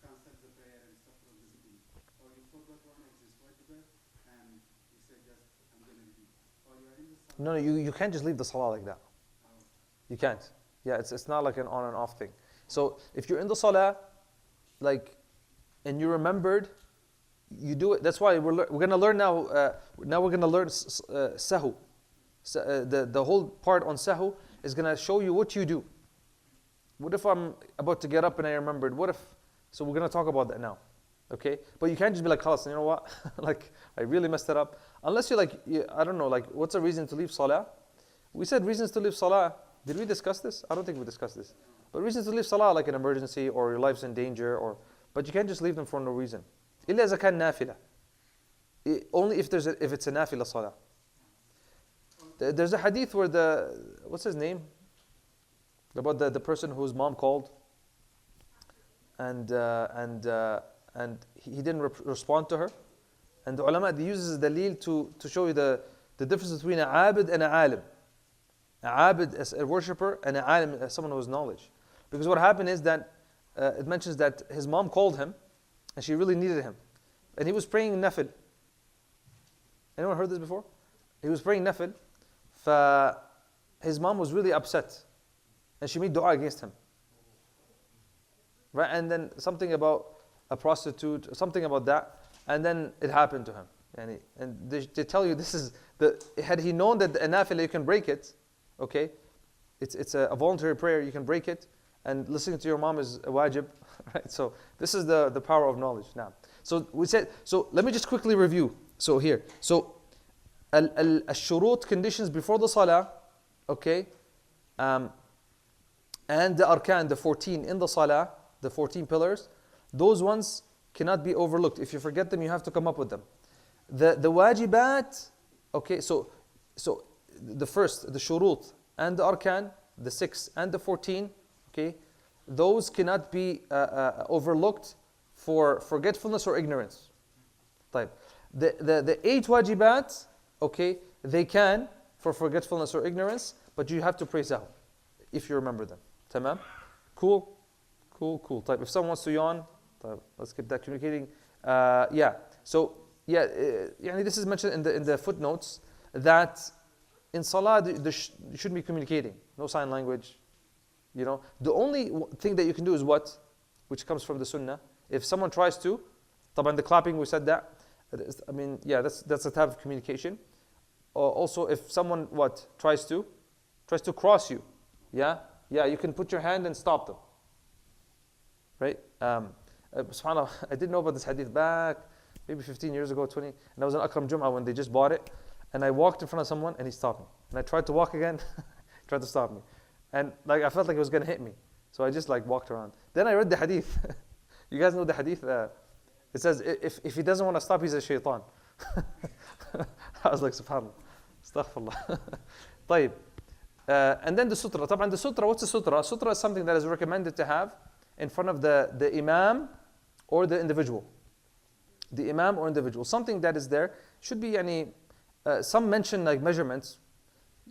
cancel the prayer and start from the beginning, or you forgot one of these wajibat and you say just I'm gonna redo it, or you are in the salah? No, you can't just leave the salah like that. You can't. Yeah, it's not like an on and off thing. So if you're in the salah, like, and you remembered, you do it. That's why we're going to learn now. Now we're going to learn sahu. The whole part on sahu is going to show you what you do. What if I'm about to get up and I remembered? What if? So we're going to talk about that now. Okay? But you can't just be like, khalas, you know what? Like, I really messed it up. Unless you're like, I don't know, like, what's a reason to leave salah? We said reasons to leave salah. Did we discuss this? I don't think we discussed this. But reasons to leave salah, like an emergency or your life's in danger, but you can't just leave them for no reason. إلا إذا كان نافلة. Only if it's a nafila salah. There's a hadith where what's his name? About the person whose mom called, and he didn't respond to her. And the ulama, they use as dalil to show you the difference between a abid and a alim. A abid as a worshipper and a alim as someone who has knowledge. Because what happened is that it mentions that his mom called him and she really needed him. And he was praying nafil. Anyone heard this before? He was praying nafil. His mom was really upset. And she made dua against him. Right? And then something about a prostitute, something about that. And then it happened to him. And they tell you this is, had he known that a nafil you can break it, okay, it's a voluntary prayer, you can break it, and listening to your mom is a wajib, right? So this is the power of knowledge. Now, so we said, so let me just quickly review. So here, so al-shurut, conditions before the salah, okay, and the arkan, the 14 in the salah, the 14 pillars, those ones cannot be overlooked. If you forget them, you have to come up with them. The wajibat, okay, so the first, the shurut and the arkan, the 6 and the 14, okay, those cannot be overlooked for forgetfulness or ignorance. Type. The 8 wajibat, okay, they can for forgetfulness or ignorance, but you have to pray sahw if you remember them. Tamam? Cool. Type. If someone wants to yawn, type. Let's keep that communicating. Yeah. So yeah, this is mentioned in the footnotes that in salah there shouldn't be communicating, no sign language. You know, the only thing that you can do is what, which comes from the sunnah. If someone tries to, طبعا the clapping, we said that. I mean, yeah, that's a type of communication. Also, if someone tries to cross you, yeah, you can put your hand and stop them. Right? SubhanAllah, I didn't know about this hadith back maybe 15 years ago, 20, and I was in Akram Jum'ah when they just bought it, and I walked in front of someone and he stopped me. And I tried to walk again, he tried to stop me. And like I felt like he was going to hit me. So I just like walked around. Then I read the hadith. You guys know the hadith? It says, if he doesn't want to stop, he's a shaitan. I was like, subhanAllah. Astaghfirullah. طيب. And then the sutra. طبعا the sutra, what's the sutra? Sutra is something that is recommended to have in front of the imam or the individual. The imam or individual. Something that is there should be some mention like measurements.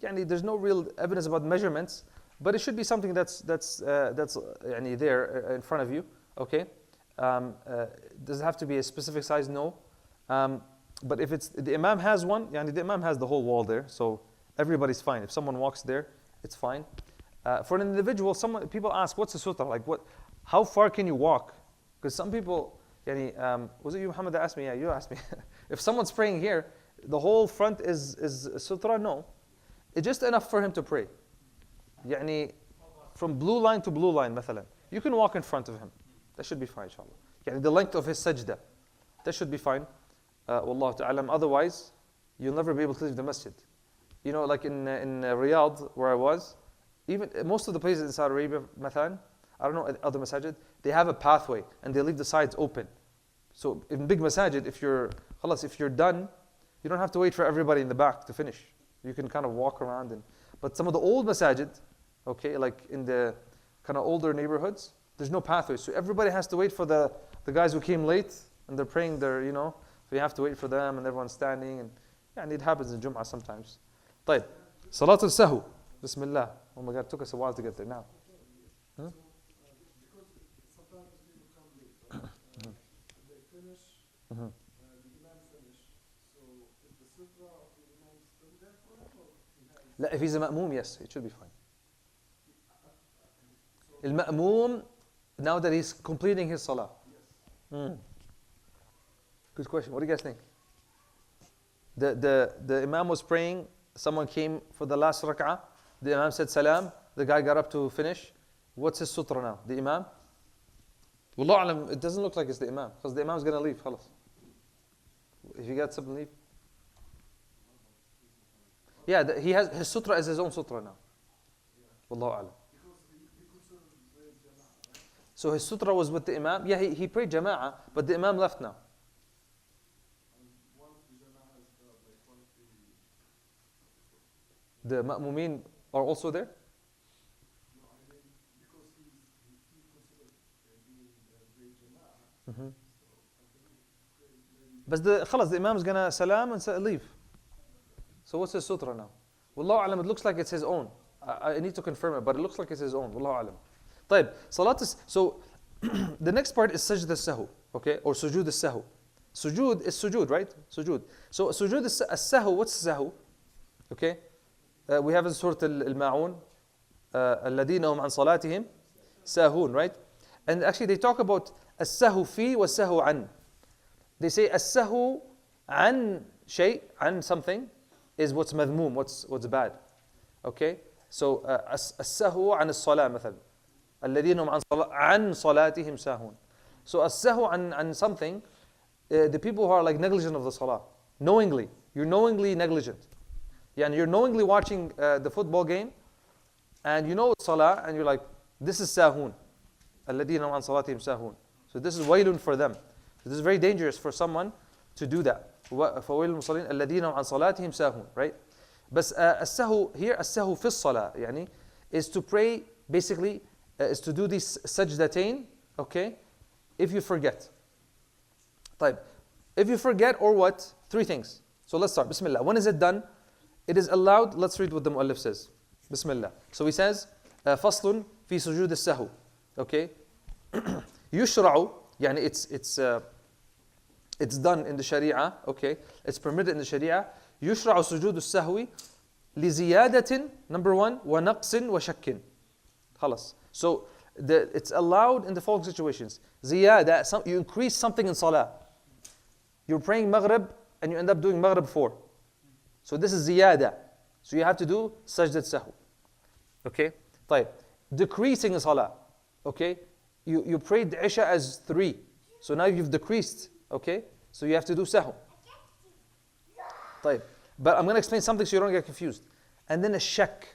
There's no real evidence about measurements, but it should be something that's there in front of you. Okay. Does it have to be a specific size? No. But if the imam has one, the imam has the whole wall there, so everybody's fine. If someone walks there, it's fine. For an individual, people ask, what's the sutra? Like how far can you walk? Because some people, was it you, Muhammad, that asked me? Yeah, you asked me. If someone's praying here, the whole front is sutra? No. It's just enough for him to pray. From blue line to blue line, مثلا. You can walk in front of him. That should be fine, inshallah. The length of his sajda, that should be fine. Wallahu ta'alam. Otherwise, you'll never be able to leave the masjid. Like in Riyadh, where I was, even most of the places in Saudi Arabia, مثلا, I don't know, other masajid, they have a pathway and they leave the sides open. So in big masajid, if you're done, you don't have to wait for everybody in the back to finish. You can kind of walk around. But some of the old masajid, okay, like in the kind of older neighborhoods, there's no pathway. So everybody has to wait for the guys who came late and they're praying there, so you have to wait for them and everyone's standing. And it happens in Jum'ah sometimes. طيب, Salatul Sahu. Bismillah. Oh my God, it took us a while to get there now. Because sometimes people come late, and they finish, the imam finish. So is the sutra of the imam still there for him, or he has? If he's a ma'moom, yes, it should be fine. Al-ma'moom, now that he's completing his salah. Good question. What do you guys think? The imam was praying, someone came for the last rak'ah, the imam said salam, the guy got up to finish. What's his sutra now? The imam? Wallahu alam, it doesn't look like it's the imam, because the imam's going to leave, khalas. If you got something, leave. Yeah, he has his sutra is his own sutra now. Wallahu alam. So his sutra was with the imam. Yeah, he prayed jama'ah, but the imam left now. The ma'mumin are also there? But the imam is going to salam and leave. So what's his sutra now? Wallahu alam, it looks like it's his own. I need to confirm it, but it looks like it's his own. Wallahu alam. طيب, so the next part is sajda sahu, okay, or sujud sahu. Sujud is sujud, right? Sujud. So sujud sahu, what's sahu? Okay, we have in Surah Al-Ma'un, الَّذِينَ هُمْ عَنْ صَلَاتِهِمْ سَاهُونَ, right? And actually they talk about السَّهُ فِي وَالسَّهُ عَنْ. They say السَّهُ عَنْ شيء, عن something, is what's madhmoom, what's bad. Okay? So السَّهُ عَنْ الصَّلَاة مثلا. الَّذِينَ هُمْ عَنْ صَلَاتِهِمْ سَاهُونَ. So السَّهُ عن something, the people who are like negligent of the salah, knowingly, you're knowingly negligent. Yeah, and you're knowingly watching the football game, and you know it's salah, and you're like, this is sahun. الَّذِينَ هُمْ عَنْ صَلَاتِهِمْ سَاهُونَ. So this is waylun for them. So this is very dangerous for someone to do that. فَوَيْلُ الْمُصَلِّينَ الَّذِينَ هُمْ عَنْ صَلَاتِهِمْ سَاهُونَ, right? But السَّهُ here, السَّهُ فِي الصَّلَاة, is to pray, basically, is to do these sajdatain, okay, if you forget. طيب. If you forget or what? Three things. So let's start. Bismillah. When is it done? It is allowed. Let's read what the mu'allif says. Bismillah. So he says, فَصْلٌ فِي سُجُودِ السَّهُ. Okay. يُشْرَعُ, it's done in the Sharia, okay. It's permitted in the Sharia. يُشْرَعُ سُجُودُ السَّهْوِ لِزِيَادَةٍ, number one, وَنَقْصٍ وَشَكٍّ. خلاص. So it's allowed in the following situations. Ziyada, you increase something in salah. You're praying Maghrib and you end up doing Maghrib 4. So this is ziyada. So you have to do sajdat sahu. Okay? طيب. Decreasing in salah. Okay? You prayed the Isha as 3. So now you've decreased. Okay? So you have to do sahu. طيب. But I'm going to explain something so you don't get confused. And then a shak.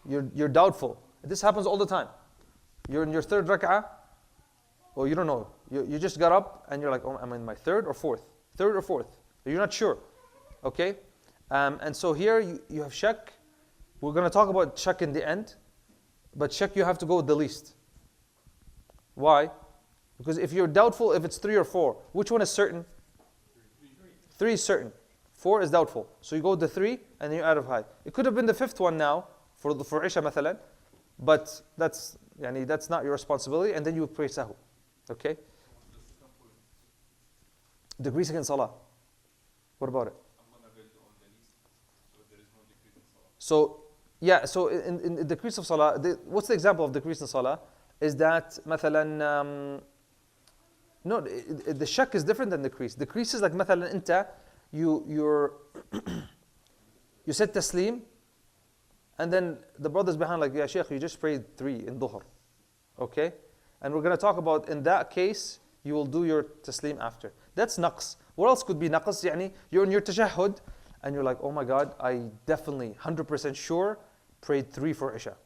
You're doubtful. This happens all the time. You're in your third rak'ah, or you don't know. You just got up and you're like, oh, am I in my third or fourth? Third or fourth? You're not sure. Okay? And so here you have shak. We're going to talk about shak in the end. But shak you have to go with the least. Why? Because if you're doubtful if it's 3 or 4, which one is certain? 3 is certain. 4 is doubtful. So you go to 3 and then you add of high. It could have been the 5th one now for Isha مثلا, but that's not your responsibility, and then you pray sahu. Okay? Decreasing in salah. What about it? So yeah, so in decrease of salah, what's the example of decrease in salah? Is that مثلا no, the shak is different than decrease. Decrease is like مثلا انت you said taslim, and then the brothers behind like, yeah, Sheikh, you just prayed 3 in dhuhr. Okay? And we're going to talk about, in that case, you will do your taslim after. That's naqs. What else could be naqs? يعني you're in your tashahhud, and you're like, oh my God, I definitely, 100% sure, prayed 3 for Isha.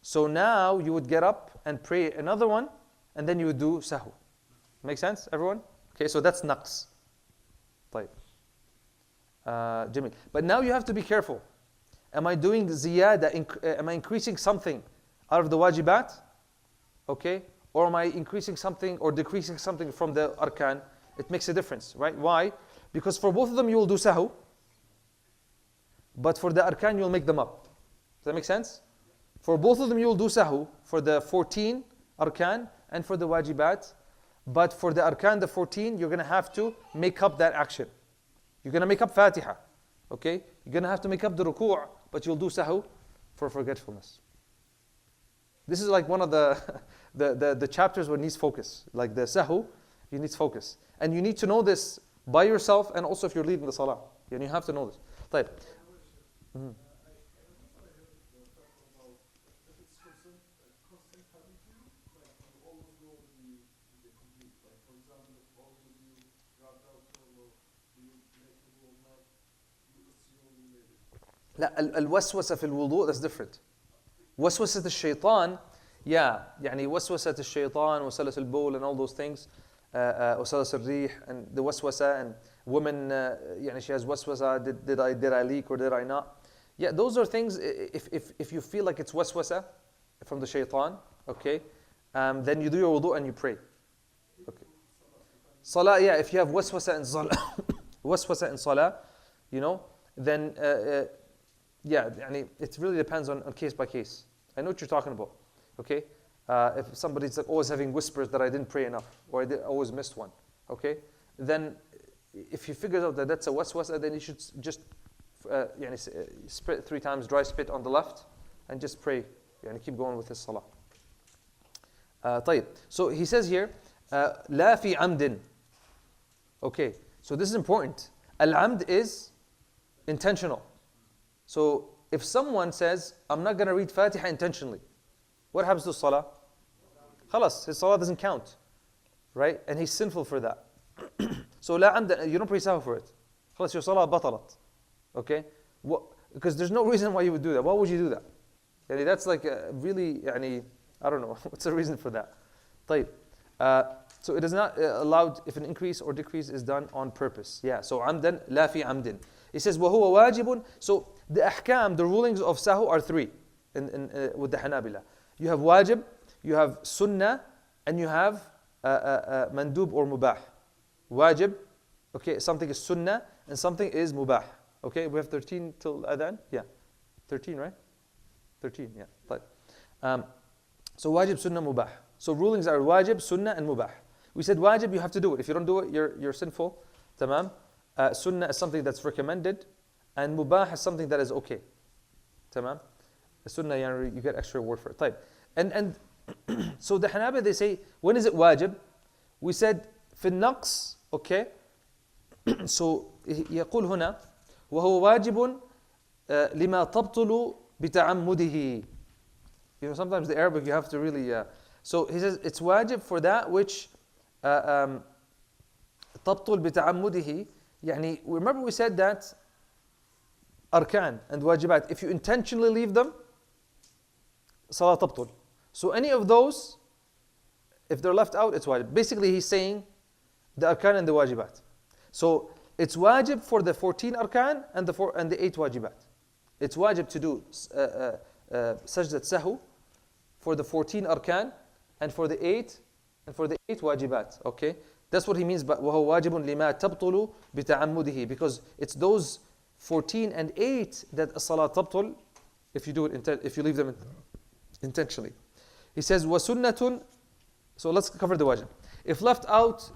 So now you would get up and pray another one, and then you would do sahu. Make sense, everyone? Okay, so that's naqs. طيب. Jamil. But now you have to be careful. Am I doing ziyada? Am I increasing something out of the wajibat? Okay? Or am I increasing something or decreasing something from the arkan? It makes a difference, right? Why? Because for both of them you will do sahu, but for the arkan you will make them up. Does that make sense? For both of them you will do sahu, for the 14 arkan and for the wajibat. But for the arkan, the 14, you're going to have to make up that action. You're going to make up Fatiha. Okay? You're going to have to make up the ruku', but you'll do sahu for forgetfulness. This is like one of the chapters where it needs focus. Like the sahu, you need focus. And you need to know this by yourself, and also if you're leading the salah. And you have to know this. طيب. Mm. لا الوسوسة في الوضوء, that's different. وسوسة الشيطان, yeah, يعني وسوسة الشيطان وسلس البول and all those things, وسلس الريح and the waswasa, and women, يعني she has waswasa, did I leak or did I not? Yeah, those are things, if you feel like it's waswasa from the shaitan, okay, then you do your wudu and you pray. Okay. Salah, yeah, if you have waswasa in salah, waswasa in salah, you know, then yeah, يعني it really depends on case by case. I know what you're talking about. Okay? If somebody's like always having whispers that I didn't pray enough, or I always missed one, okay? Then if he figures out that that's a waswasa, then he should just spit 3 times dry spit on the left and just pray and keep going with his salah. طيب. So he says here, لا في عمد. Okay, so this is important. Al-amd is intentional. So if someone says, I'm not going to read Fatiha intentionally, what happens to salah? Khalas, his salah doesn't count. Right? And he's sinful for that. So la amd, you don't pray sahu for it. Khalas, your salah batalat. Okay? Because there's no reason why you would do that. Why would you do that? Yani that's like really, I don't know. What's the reason for that? طيب. So it is not allowed if an increase or decrease is done on purpose. Yeah, so amdan, la fi amdin. It says, وَهُوَ وَاجِبٌ. So the ahkam, the rulings of sahu are 3 with the Hanabila. You have wajib, you have sunnah, and you have mandub or mubah. Wajib, okay, something is sunnah, and something is mubah. Okay, we have 13 till adhan? Yeah. 13, right? 13, yeah. Right. So wajib, sunnah, mubah. So rulings are wajib, sunnah, and mubah. We said wajib, you have to do it. If you don't do it, you're sinful. Tamam. Sunnah is something that's recommended, and mubah is something that is okay. Tamam. Sunnah, you get extra word for it. طيب. And so the Hanabi, they say, when is it wajib? We said في النقص, okay. So يقول هنا وهو واجب لما تبطل بتعمده. You know, sometimes the Arabic you have to really. So he says it's wajib for that which تبطل بتعمده. يعني remember we said that arkan and wajibat, if you intentionally leave them, salah tabtul. So any of those, if they're left out, it's wajib. Basically he's saying the arkan and the wajibat. So it's wajib for the 14 arkan and the 8 wajibat. It's wajib to do sajdat sahu for the 14 arkan and for the 8 and for the 8 wajibat. Okay, that's what he means by وَهُوَ وَاجِبٌ لِمَا تَبْطُلُ بِتَعَمُّدِهِ, because it's those 14 and 8 that as-salah tabtul if you do it if you leave them intentionally. He says وَسُنَّةٌ. So let's cover the wajib. If left out,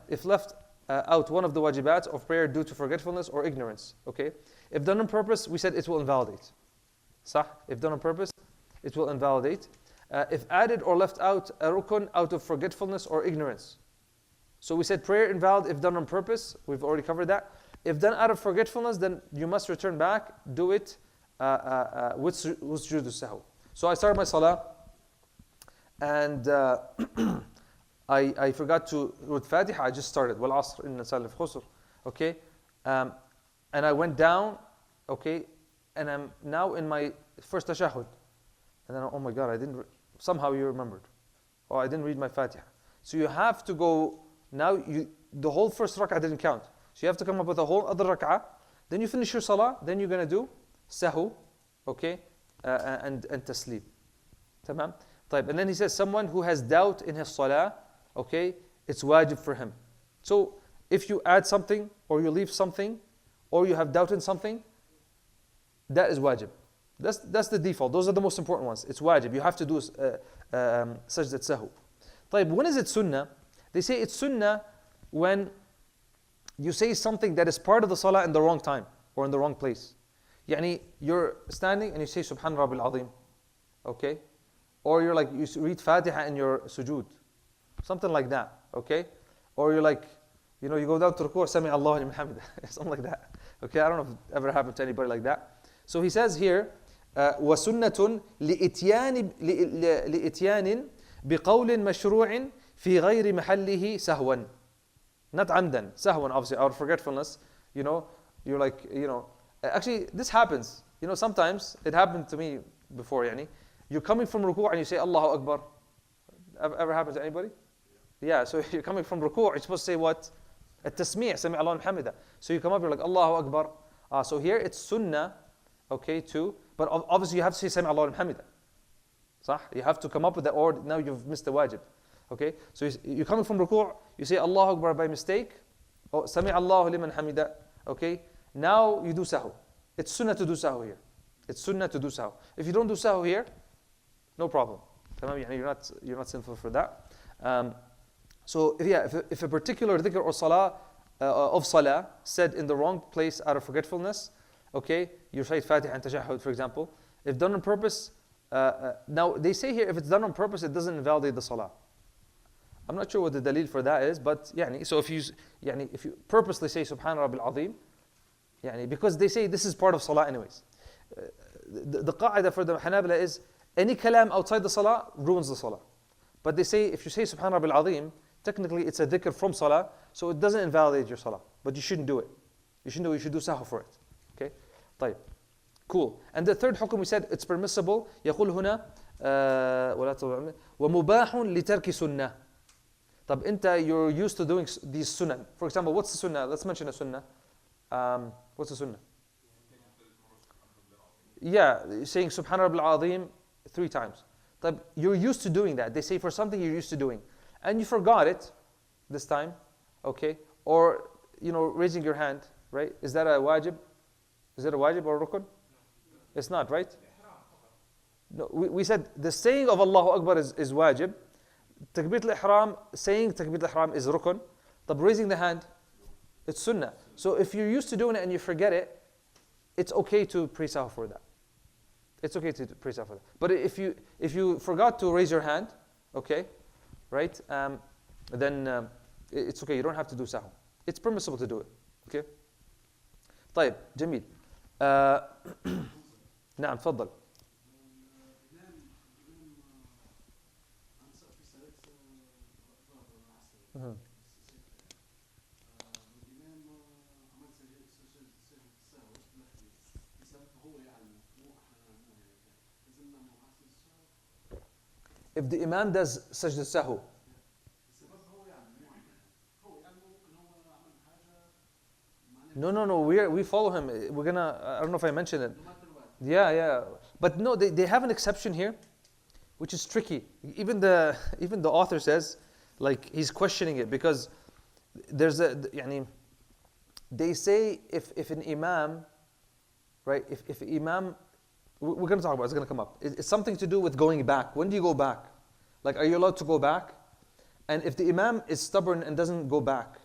if left out one of the wajibat of prayer due to forgetfulness or ignorance, okay? If done on purpose, we said it will invalidate. Sah? If done on purpose, it will invalidate. If added or left out a rukun out of forgetfulness or ignorance. So we said prayer invalid if done on purpose. We've already covered that. If done out of forgetfulness, then you must return back, do it with sujood al-sahw. So I started my salah, and I forgot to, with Fatiha, I just started. Wal asr inna al khusr. Okay? And I went down, okay? And I'm now in my first tashahhud. And then, oh my God, somehow you remembered. Oh, I didn't read my Fatiha. So you have to go, now the whole first rak'ah didn't count. So you have to come up with a whole other rak'ah. Then you finish your salah, then you're going to do sahu, okay? And tasleem. Tamam? And then he says, someone who has doubt in his salah, okay, it's wajib for him. So if you add something, or you leave something, or you have doubt in something, that is wajib. That's the default. Those are the most important ones. It's wajib. You have to do sajdat sahu. When is it sunnah? They say it's sunnah when you say something that is part of the salah in the wrong time or in the wrong place. Yani you're standing and you say Subhan Rabbil Azim. Okay? Or you're like, you read Fatiha in your sujood. Something like that. Okay? Or you're like, you go down to ruku', Sami Allahu liman hamida. Something like that. Okay? I don't know if it ever happened to anybody like that. So he says here, وَسُنَّةٌ لِإِتْيَانٍ بِقَوْلٍ مَشْرُوعٍ فِي غَيْرِ مَحَلِّهِ سَهْوًا. Not amdan, sahwan, obviously, out of forgetfulness. You're like, actually, this happens. Sometimes, it happened to me before, You're coming from ruku' and you say, Allahu Akbar. Ever happened to anybody? Yeah, so you're coming from ruku', you're supposed to say what? At-tasmi' Sami Allahu hamida. So you come up, you're like, Allahu Akbar. So here it's sunnah, okay, too. But obviously you have to say Sami Allahu hamida. Sah? You have to come up with that, or now you've missed the wajib. Okay, so you're coming from ruku', you say Allahu Akbar by mistake, or Sami Allahu liman hamida. Okay, now you do sahu. It's sunnah to do sahu here. It's sunnah to do sahu. If you don't do sahu here, no problem. You're not sinful for that. So if a particular dhikr or salah of salah said in the wrong place out of forgetfulness, okay, you recite Fatiha and Tashahhud, for example. If done on purpose, now they say here if it's done on purpose, it doesn't invalidate the salah. I'm not sure what the dalil for that is, but so if you purposely say Subhan Rabbil Azim, because they say this is part of salah anyways. The qa'idah for the Hanabila is any kalam outside the salah ruins the salah. But they say if you say Subhan Rabbil Azim, technically it's a dhikr from salah, so it doesn't invalidate your salah. But you shouldn't do it. You should do sahu for it. Okay? طيب. Cool. And the third hukum we said it's permissible. يقول هنا ومباح لترك سنة. You're used to doing these sunnah. For example, what's the sunnah? Let's mention a sunnah. What's the sunnah? Saying Subhan Rabbil Azim 3 times. You're used to doing that. They say for something you're used to doing. And you forgot it this time. Okay? Or, raising your hand, right? Is that a wajib? Is it a wajib or a rukun? It's not, right? No, we said the saying of Allahu Akbar is wajib. Takbir al-ihram, saying takbir al-ihram is rukun. Raising the hand, it's sunnah. So if you're used to doing it and you forget it, it's okay to pray sahu for that. It's okay to pray sahu for that. But if you forgot to raise your hand, okay, right? Then it's okay. You don't have to do sahu. It's permissible to do it. Okay. طيب جميل. نعم تفضل. If the imam does sajda sahu, no, we follow him. We're gonna, I don't know if I mentioned it. Yeah. But no, they have an exception here. which is tricky. Even the author says, like, he's questioning it because there's يعني, they say if an imam, right, if imam, we're going to talk about it, it's going to come up. It's something to do with going back. When do you go back? Like, are you allowed to go back? And if the imam is stubborn and doesn't go back,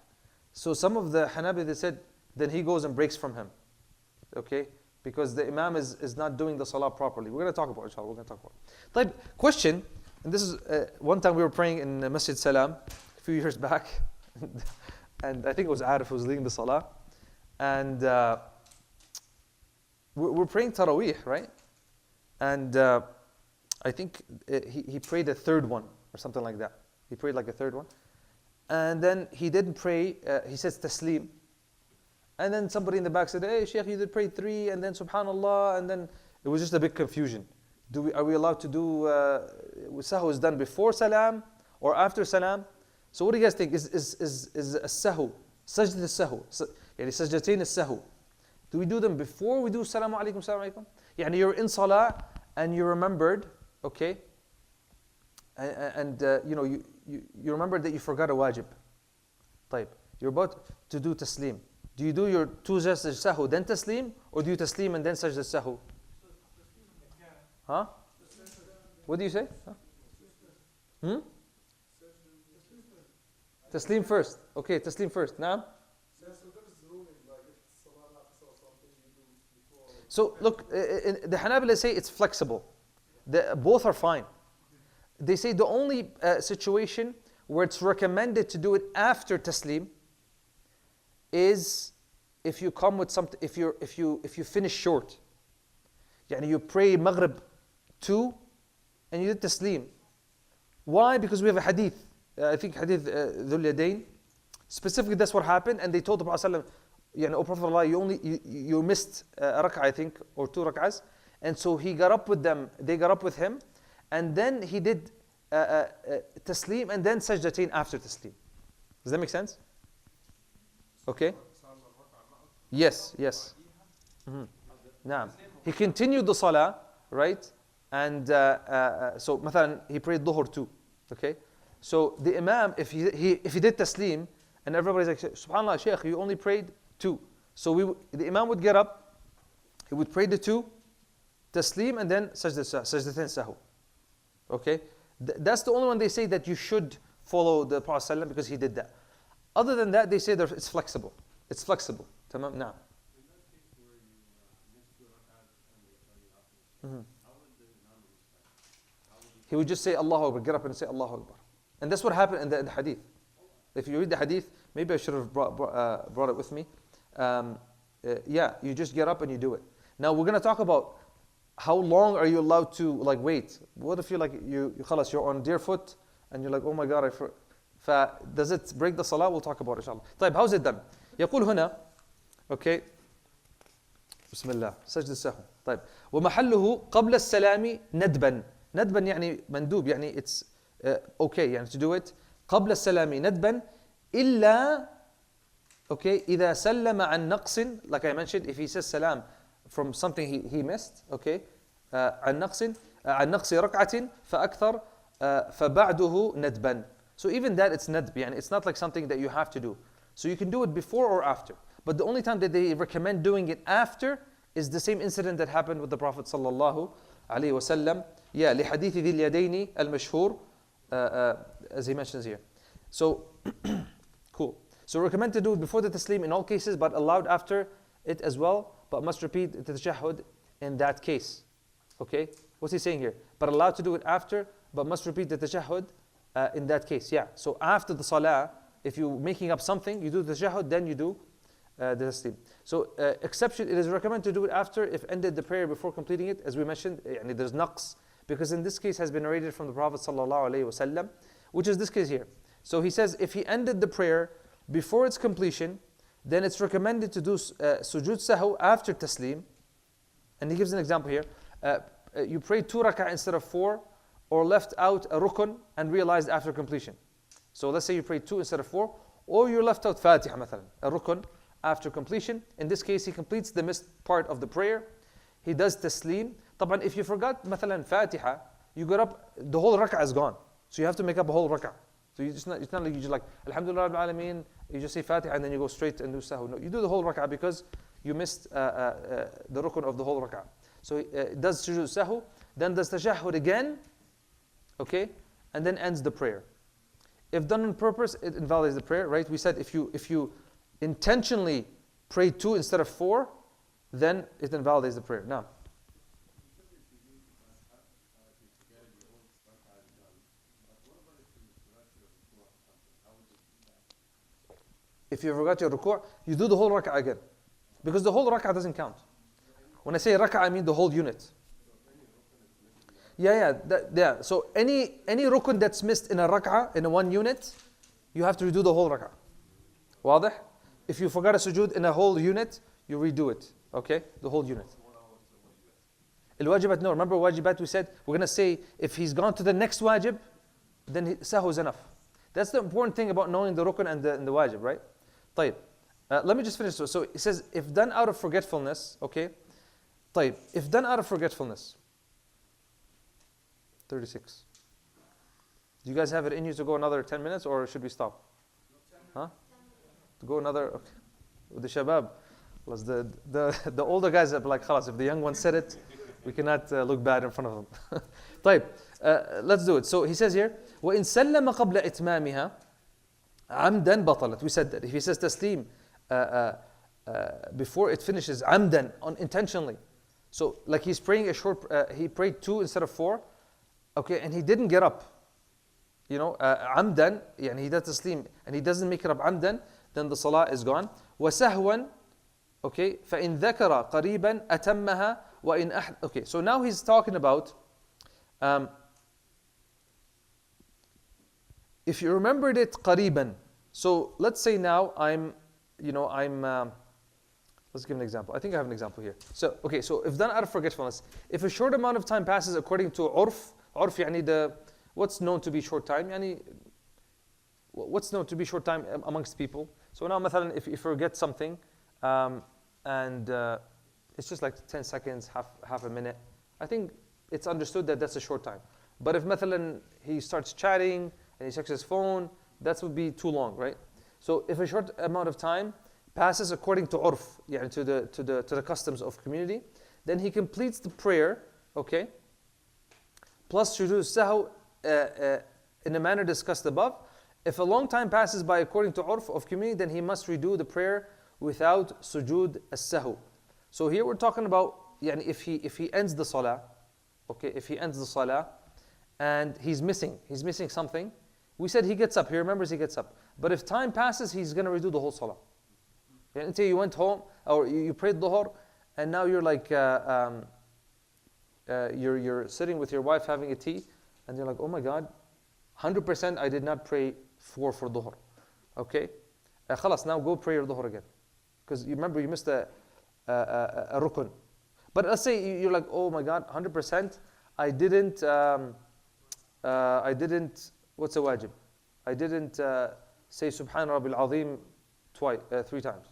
so some of the Hanabi, they said, then he goes and breaks from him. Okay? Because the imam is not doing the salah properly. We're going to talk about it, inshallah. We're going to talk about it. Like, question, and this is, one time we were praying in Masjid Salam, a few years back, and I think it was Arif who was leading the salah, and we're praying Taraweeh, right? And I think he prayed a third one, or something like that. He prayed like a third one. And then he didn't pray, he says taslim. And then somebody in the back said, hey, Sheikh, you did pray 3, and then subhanallah, and then it was just a big confusion. Are we allowed to do, sahu is done before salam or after salam? So what do you guys think? Is sahu, sajdat sahu, yani sajdatain sahu, do we do them before we do salamu alaikum, salamu alaikum? Yani you're in salah and you remembered, okay, and you know, you remembered that you forgot a wajib. طيب, you're about to do taslim. Do you do your 2 sajdas sahu, then taslim, or do you taslim and then sajda sahu? Huh? What do you say? Huh? Taslim first. Okay, taslim first. Now? So look, the Hanabila say it's flexible. Both are fine. They say the only situation where it's recommended to do it after taslim is if you come with something, if you finish short. Yani you pray Maghrib 2 and you did taslim. Why? Because we have a hadith. I think hadith Dhul Yadayn. Specifically, that's what happened, and they told the Prophet ﷺ, O Prophet of Allah, you missed a rak'ah, I think, or 2 rak'ahs. And so he got up with them, they got up with him, and then he did taslim and then sajdatain after taslim. Does that make sense? Okay? Yes. Naam. He continued the salah, right? And so, مثلا, he prayed dhuhr 2. Okay? So the imam, if he did taslim, and everybody's like, subhanAllah, Shaykh, you only prayed 2. So the imam would get up, he would pray the 2, taslim, and then sajdatain sahu. Okay? That's the only one they say that you should follow the Prophet ﷺ because he did that. Other than that, they say that it's flexible. It's flexible. Tamam? Now. He would just say Allahu Akbar, get up and say Allahu Akbar. And that's what happened in the hadith. If you read the hadith, maybe I should have brought it with me. Yeah, you just get up and you do it. Now we're going to talk about how long are you allowed to like wait. What if you're like, you're on deer foot and you're like, oh my God, does it break the salah? We'll talk about it inshallah. طيب, how's it done? يقول هنا, okay, بسم الله, سجد السهو. طيب, ومحله قبل السلام ندبا. ندبا يعني مندوب, يعني it's okay, يعني to do it قبل السلام ندبا إلا, okay, إذا سلم عن نقص, like I mentioned, if he says salam from something he missed, okay, عن نقص ركعة فأكثر فبعده ندبا. So even that, it's nadb, يعني it's not like something that you have to do. So you can do it before or after. But the only time that they recommend doing it after is the same incident that happened with the Prophet sallallahu alaihi wasallam. Yeah, لحديث ذي اليدين المشهور, as he mentions here. So, cool. So recommend to do it before the taslim in all cases, but allowed after it as well, but must repeat the tashahhud in that case. Okay? What's he saying here? But allowed to do it after, but must repeat the tashahhud in that case. Yeah. So after the salah, if you're making up something, you do the tashahhud, then you do the taslim. So exception, it is recommended to do it after if ended the prayer before completing it. As we mentioned, there's naqs, because in this case has been narrated from the Prophet sallallahu alaihi wasallam, which is this case here. So he says if he ended the prayer before its completion, then it's recommended to do sujood sahu after taslim. And he gives an example here. You prayed 2 rak'ah instead of 4, or left out a rukun and realized after completion. So let's say you prayed 2 instead of 4, or you left out Fatiha, مثلا, a rukun after completion. In this case, he completes the missed part of the prayer. He does taslim. طبعا, if you forgot مثلا Fatiha, you got up, the whole rak'ah is gone. So you have to make up a whole rak'ah. So it's not like you just like, Alhamdulillah Rabbil Alameen, you just say Fatiha and then you go straight and do sahu. No, you do the whole rak'ah because you missed the rukun of the whole rak'ah. So it does sujood sahu, then does tashahhud again, okay, and then ends the prayer. If done on purpose, it invalidates the prayer, right? We said if you intentionally pray 2 instead of 4, then it invalidates the prayer. Now, if you forgot your ruku', you do the whole rak'ah again. Because the whole rak'ah doesn't count. When I say rak'ah, I mean the whole unit. Yeah. So any rukun that's missed in a rak'ah, in a one unit, you have to redo the whole rak'ah. واضح? If you forgot a sujood in a whole unit, you redo it. Okay? The whole unit. Al-wajibat, no. Remember wajibat we said? We're going to say, if he's gone to the next wajib, then sahu is enough. That's the important thing about knowing the rukun and the wajib, right? طيب. Let me just finish. So it says, if done out of forgetfulness, okay? طيب. If done out of forgetfulness. 36. Do you guys have it in you to go another 10 minutes or should we stop? Huh? To go another, okay. With the shabab. The older guys are like, khalas, if the young one said it, we cannot look bad in front of them. طيب. Let's do it. So he says here, وَإِن سَلَّمَ قَبْلَ إِتْمَامِهَا عَمْدًا بَطَلَتْ. We said that. If he says taslim before it finishes, عَمْدًا, intentionally. So like he's praying a short, he prayed 2 instead of 4, okay, and he didn't get up. عَمْدًا, يعني he does taslim, and he doesn't make it up عَمْدًا, then the salah is gone. وَسَهْوًا, okay, فَإِن ذَكَرَ قَرِيبًا أَتَمَّهَا وَإِن أَحْدَ. Okay, so now he's talking about if you remembered it قريبا. So let's say now let's give an example. I think I have an example here. So if done out of forgetfulness, if a short amount of time passes according to عرف يعني what's known to be short time, يعني what's known to be short time amongst people. So now مثلا if you forget something and it's just like 10 seconds, half a minute, I think it's understood that that's a short time. But if مثلا he starts chatting and he checks his phone, that would be too long, right? So if a short amount of time passes according to urf, يعني to the customs of community, then he completes the prayer, okay? Plus sujood sahu in the manner discussed above. If a long time passes by according to urf of community, then he must redo the prayer without sujood as-sahu. So here we're talking about يعني if he ends the salah, okay, if he ends the salah and he's missing something, we said he gets up, he remembers he gets up. But if time passes, he's going to redo the whole salah. Until you went home, or you prayed dhuhr, and now you're like, you're sitting with your wife having a tea, and you're like, oh my God, 100% I did not pray 4 for dhuhr. Okay? Khalas, now go pray your dhuhr again. Because you remember you missed a rukun. But let's say you're like, oh my God, 100%, I didn't, what's a wajib? I didn't say Subhan Rabbil Azim 3 times.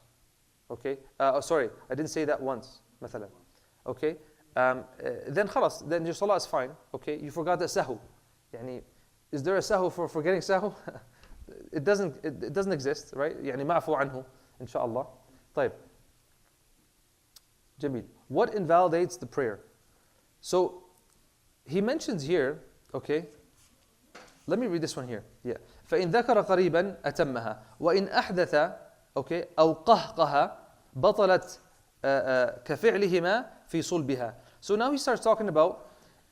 Okay? Sorry, I didn't say that once, مثلا. Okay? Then khalas, then your salah is fine. Okay? You forgot the sahu. يعني, is there a sahu for forgetting sahu? It doesn't exist, right? يعني معفو عنه, inshallah. طيب. Jamil. What invalidates the prayer? So, he mentions here, okay? Let me read this one here. Yeah. فإن ذكر قريبا أتمها وإن أحدث okay أو قهقها بطلت كفعلهما في صلبها. So now he starts talking about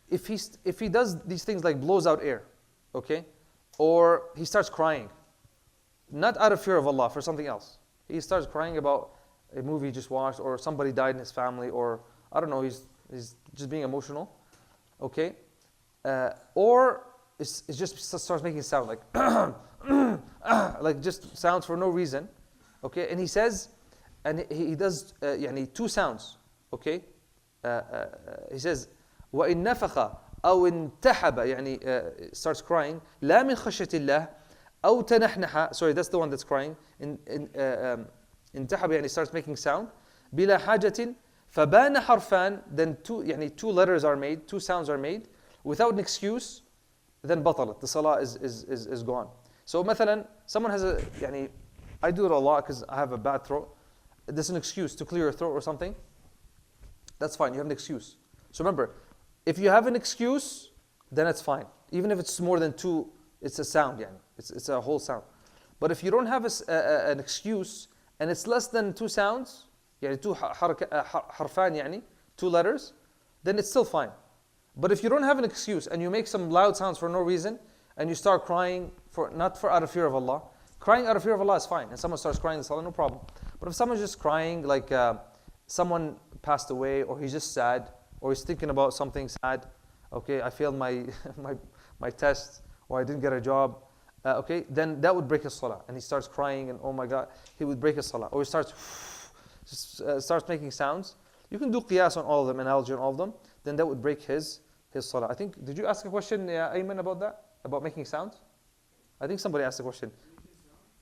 if he does these things like blows out air, okay, or he starts crying, not out of fear of Allah, for something else. He starts crying about a movie he just watched, or somebody died in his family, or I don't know, he's just being emotional, okay, or it just starts making sound like just sounds for no reason, okay. And he says, and he does يعني 2 sounds, okay. He says وإن نفخ أو انتحب يعني starts crying لا من خشية الله أو تنحنح, sorry, that's the one that's crying. انتحب يعني starts making sound بلا حاجة فبان حرفان, then 2 letters are made, 2 sounds are made. without an excuse, then batalat. The salah is gone. So مثلا, someone has a, يعني, I do it a lot because I have a bad throat. There's an excuse to clear your throat or something. That's fine, you have an excuse. So remember, if you have an excuse, then it's fine. Even if it's more than two, it's a sound, يعني. It's a whole sound. But if you don't have an excuse, and it's less than two sounds, يعني two حرفان يعني, two letters, then it's still fine. But if you don't have an excuse and you make some loud sounds for no reason, and you start crying not out of fear of Allah, crying out of fear of Allah is fine. And someone starts crying in salah, no problem. But if someone's just crying like someone passed away, or he's just sad, or he's thinking about something sad, okay, I failed my my test, or I didn't get a job, okay, then that would break his salah. And he starts crying, and oh my God, he would break his salah. Or he starts making sounds. You can do qiyas on all of them, analogy on all of them. Then that would break his salah. I think, did you ask a question, Ayman, about that? About making sounds? I think somebody asked a question.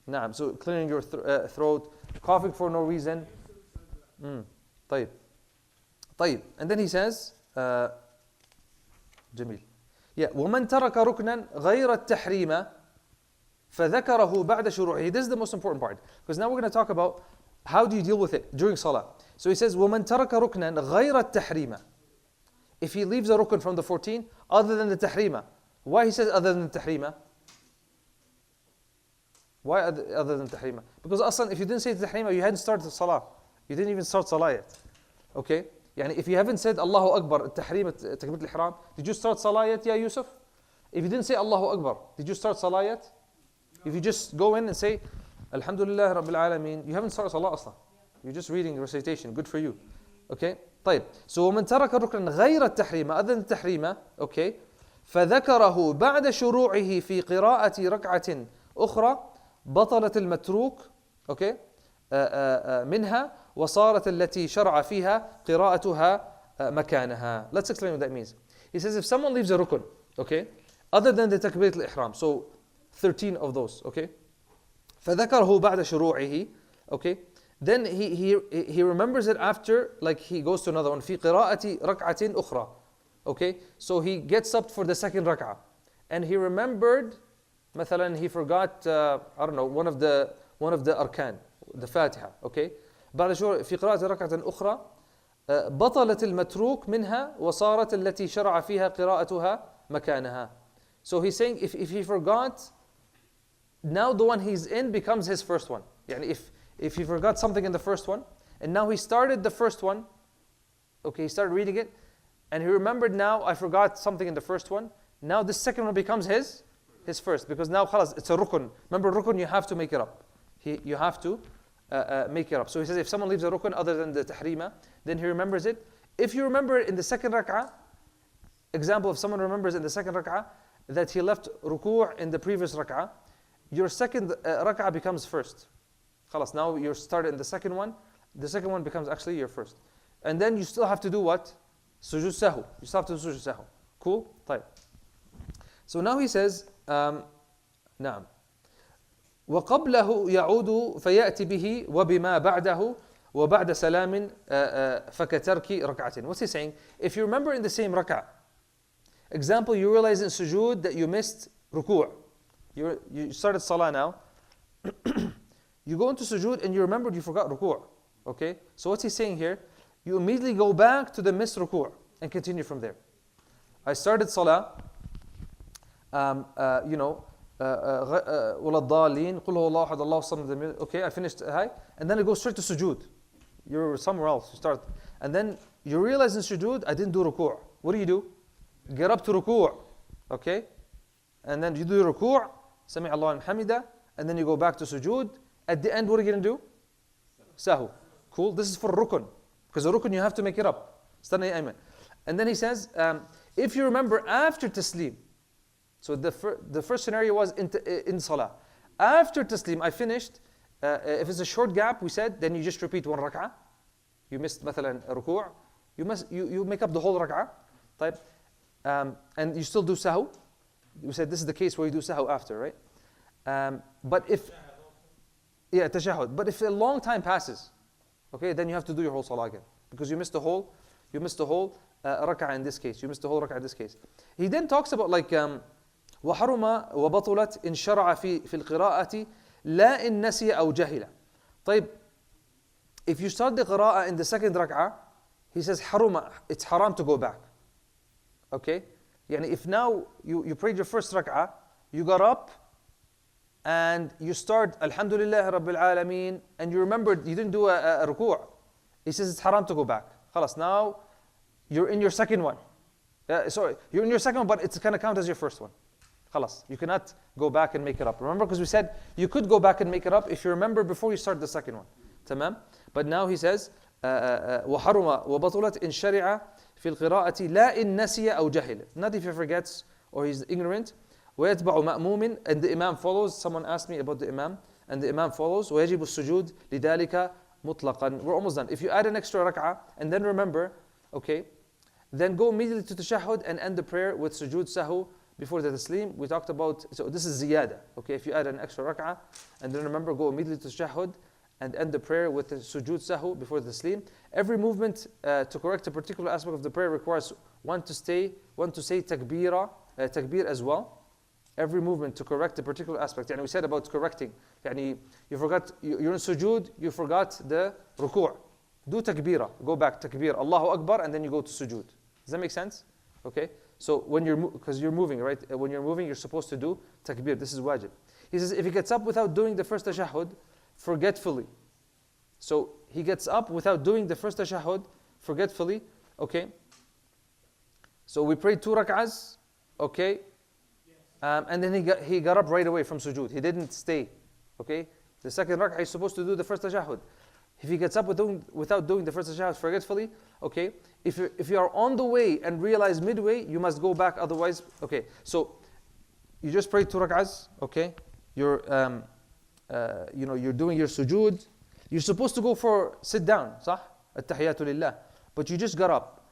Naam, so clearing your throat, coughing for no reason. طيب. طيب. And then he says, جميل. Yeah, ومن ترك ركنا غير التحريم فذكره بعد شروعه. This is the most important part. Because now we're going to talk about how do you deal with it during salah. So he says, ومن ترك ركنا غير التحريم. If he leaves a rukn from the 14, other than the tahrima. Why he says other than the tahrima? Why other than tahrima? Because aslan, if you didn't say tahrima, you hadn't started the salah. You didn't even start salah yet. Okay? Yani if you haven't said Allahu Akbar, tahrim, takbirat al-ihram, did you start salah yet, ya Yusuf? If you didn't say Allahu Akbar, did you start salah yet? If you just go in and say Alhamdulillah Rabbil Alameen, you haven't started salah aslan. You're just reading recitation. Good for you. Okay? طيب. So ومن ترك ركنا غير التحريم, other than التحريم, okay, فذكره بعد شروعه في قراءة ركعة أخرى بطلت المتروك, okay, منها وصارت التي شرع فيها قراءتها مكانها. Let's explain what that means. He says if someone leaves a rukun, okay, other than the takbirat al-ihram, so 13 of those, okay, فذكره بعد شروعه, okay, then he remembers it after, like he goes to another one, في قراءة ركعة أخرى, okay, so he gets up for the second rak'ah, and he remembered, مثلا he forgot, I don't know, one of the arkan, the Fatiha, okay, بعد شروع في قراءة ركعة أخرى بطلت المتروك منها وصارت التي شرع فيها قراءتها مكانها. So he's saying if he forgot, now the one he's in becomes his first one. يعني if he forgot something in the first one, and now he started the first one, okay, he started reading it, and he remembered now I forgot something in the first one, now the second one becomes his first, because now khalas, it's a rukun. Remember rukun, you have to make it up. You have to make it up. So he says if someone leaves a rukun other than the tahrima, then he remembers it. If you remember in the second rak'ah, example, if someone remembers in the second rak'ah that he left ruku' in the previous rak'ah, your second rak'ah becomes first. Khalas, now you're started in the second one becomes actually your first. And then you still have to do what? Sujood sahu. You still have to do sujood sahu. Cool? طيب. So now he says, نعم. وقبله يعود فيأتي به وبما بعده وبعد سلام فكترك ركعة. What's he saying? If you remember in the same rak'ah, example, you realize in sujood that you missed ruku'. You started salah now. You go into sujood and you remembered you forgot ruku'. Okay? So what's he saying here? You immediately go back to the missed ruku' and continue from there. I started salah, you know, ولا الضالين قل هو الله أحد الله الصمد. Okay, I finished high, and then I go straight to sujood. You're somewhere else. You start, and then you realize in sujood I didn't do ruku'. What do? Get up to ruku', okay, and then you do ruku', سمع الله لمن حمده, and then you go back to sujood. At the end, what are you going to do? Sahu. Cool. This is for rukun, because the rukun you have to make it up. And then he says, if you remember after taslim. So the first scenario was in salah. After taslim, I finished. If it's a short gap, we said, then you just repeat one rak'ah. You missed مثلا ruku'. You make up the whole rak'ah. طيب. And you still do sahu. We said this is the case where you do sahu after, right? But if tashahhud. But if a long time passes, okay, then you have to do your whole salah again, because you missed the whole You missed the whole rak'ah in this case. You missed the whole rak'ah in this case. He then talks about like وحرم وبطلت إن شرع في القراءة لا إن نسي أو جهل. طيب, if you start the qira'ah in the second rak'ah, he says haruma, it's haram to go back. Okay? Yani if now you prayed your first rak'ah, you got up and you start Alhamdulillah Rabbil Alameen, and you remembered you didn't do a ruku'. He says it's haram to go back. Khalas, now you're in your second one. Sorry, you're in your second one, but it's going to count as your first one. Khalas, you cannot go back and make it up. Remember, because we said you could go back and make it up if you remember before you start the second one. Tamam? But now he says, وحرم وبطلت إن شرع في القراءة لا إن نسي أو جهل. Not if he forgets or he's ignorant. ويتبع مأموم, and the Imam follows. Someone asked me about the Imam, and the Imam follows. ويجب السجود لذلك مطلقا. We're almost done. If you add an extra rak'ah and then remember, okay, then go immediately to tashahhud and end the prayer with sujood sahu before the taslim. We talked about, so this is ziyada. Okay, if you add an extra rak'ah and then remember, go immediately to tashahhud and end the prayer with the sujood sahu before the taslim. Every movement to correct a particular aspect of the prayer requires one to say takbir as well. Every movement to correct a particular aspect. And we said about correcting. Yani you forgot, you're in sujood, you forgot the ruku'. Do takbira, go back, takbir, Allahu Akbar, and then you go to sujood. Does that make sense? Okay. So when because you're moving, right? When you're moving, you're supposed to do takbir. This is wajib. He says if he gets up without doing the first tashahhud, forgetfully. So he gets up without doing the first tashahhud, forgetfully. Okay. So we prayed 2 rak'ahs. Okay. And then he got up right away from sujood. He didn't stay. Okay. The second rak'ah he's supposed to do the first tashahhud. If he gets up without doing the first tashahhud forgetfully, okay. If you are on the way and realize midway, you must go back. Otherwise, okay. So you just prayed 2 rak'ahs. Okay. You're you're doing your sujood. You're supposed to go for sit down, صح? التحيات لله. But you just got up,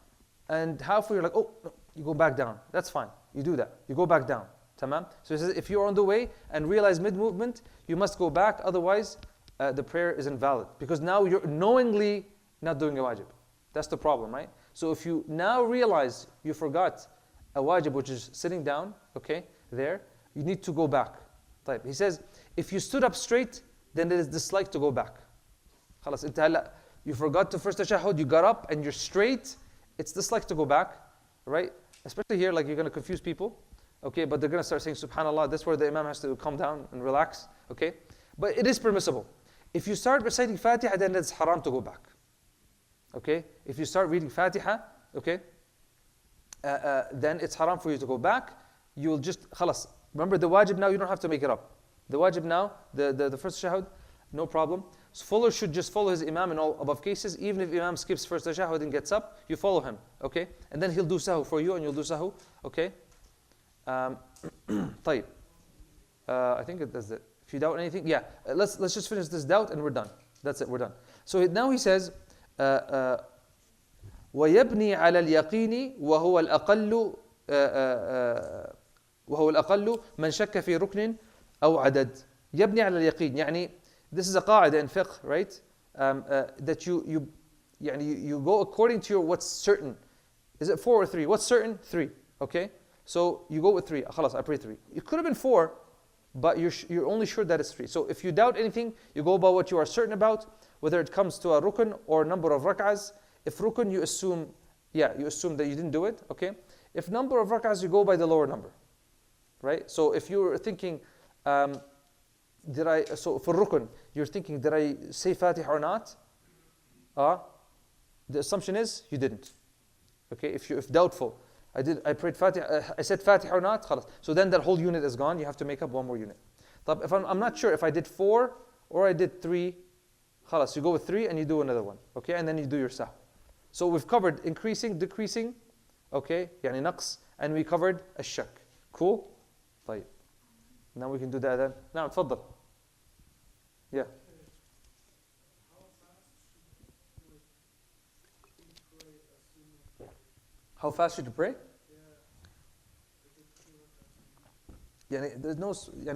and halfway you're like, oh, no, you go back down. That's fine. You do that. You go back down. Tamam? So he says, if you're on the way and realize mid-movement, you must go back. Otherwise, the prayer is invalid. Because now you're knowingly not doing a wajib. That's the problem, right? So if you now realize you forgot a wajib, which is sitting down, okay, there, you need to go back. Type. He says, if you stood up straight, then it is disliked to go back. خلاص, you forgot the first tashahhud, you got up and you're straight, it's disliked to go back, right? Especially here, like you're going to confuse people, okay? But they're going to start saying subhanallah. That's where the imam has to calm down and relax, okay? But it is permissible. If you start reciting Fatiha, then it's haram to go back, okay? If you start reading Fatiha, okay, then it's haram for you to go back. You'll just, khalas. Remember the wajib now, you don't have to make it up. The wajib now, the first tashahhud, no problem. So follower should just follow his imam in all above cases. Even if imam skips first tashahhud and gets up, you follow him, okay? And then he'll do sahu for you and you'll do sahu, okay? طيب. I think that's it. If you doubt anything, yeah. Let's just finish this doubt and we're done. That's it, we're done. So now he says, وَيَبْنِي عَلَى الْيَقِينِ وَهُوَ الْأَقَلُّ مَنْ شَكَّ فِي رُكْنٍ أَوْ عَدَدٍ. يَبْنِي عَلى الْيَقِينِ. يعني this is a qaida in fiqh, right? That you go according to your what's certain. Is it 4 or 3? What's certain? 3. Okay? So you go with 3. Khalas, I pray 3. It could have been 4, but you're only sure that it's 3. So if you doubt anything, you go by what you are certain about, whether it comes to a rukn or number of rak'ahs. If rukn, you assume that you didn't do it, okay? If number of rak'ahs, you go by the lower number, right? So if you're thinking, so for rukn, you're thinking, did I say Fatiha or not? The assumption is you didn't. Okay, if doubtful, I prayed Fatiha, I said Fatiha or not? Khalas. So then that whole unit is gone. You have to make up one more unit. But if I'm not sure if I did 4 or I did 3, khalas, you go with 3 and you do another one. Okay, and then you do your sahu. So we've covered increasing, decreasing, okay, يعني naqs, and we covered الشك. Cool? طيب. Now we can do that then. Now, تفضل. Yeah. How fast should you pray? There's no,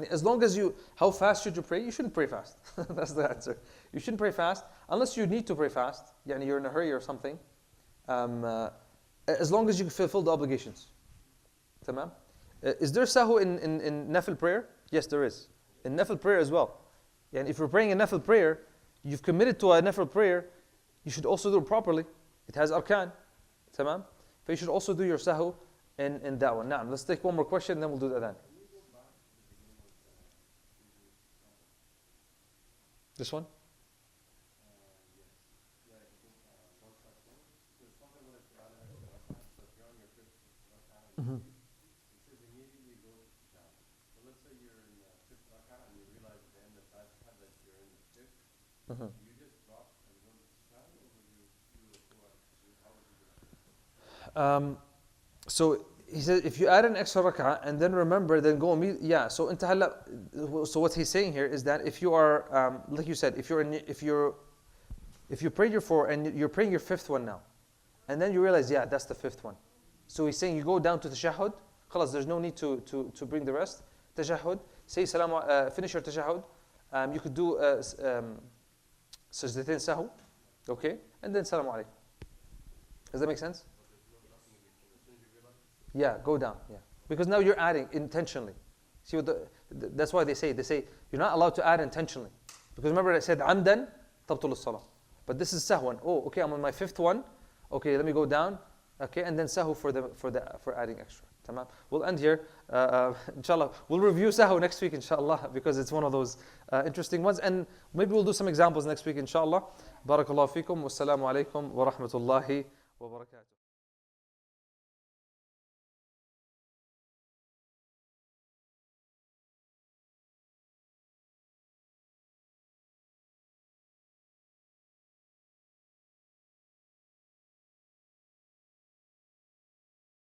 as long as how fast should you pray? You shouldn't pray fast. That's the answer. You shouldn't pray fast unless you need to pray fast. You're in a hurry or something. as long as you fulfill the obligations. Tamam? Is there sahu in nafil prayer? Yes, there is. In nafil prayer as well. And if you're praying a nafil prayer, you've committed to a nafil prayer, you should also do it properly. It has arkan. Tamam? But you should also do your sahu in that one. Now, let's take one more question, then we'll do the adhan. This one? Mm-hmm. Mm-hmm. So he said, if you add an extra rak'ah and then remember, then go immediately. Yeah. So so what he's saying here is that if you are, like you said, if you prayed your 4 and you're praying your 5th one now, and then you realize, yeah, that's the 5th one. So he's saying you go down to tashahhud. Khalas, there's no need to bring the rest. Tashahhud. Say salam. Finish your tashahhud. You could do sajdatain sahu. Okay, and then salam alaykum. Does that make sense? Yeah, go down. Yeah, because now you're adding intentionally. See what that's why they say you're not allowed to add intentionally, because remember I said amdan tabtul salah, but this is sahwan. Oh, okay, I'm on my 5th one. Okay, let me go down. Okay, and then sahu for adding extra. Tamam. We'll end here. Inshallah, we'll review sahu next week, inshallah, because it's one of those interesting ones, and maybe we'll do some examples next week, inshallah. Barakallahu fikum. Wassalamu alaikum wa rahmatullahi wa barakatuh.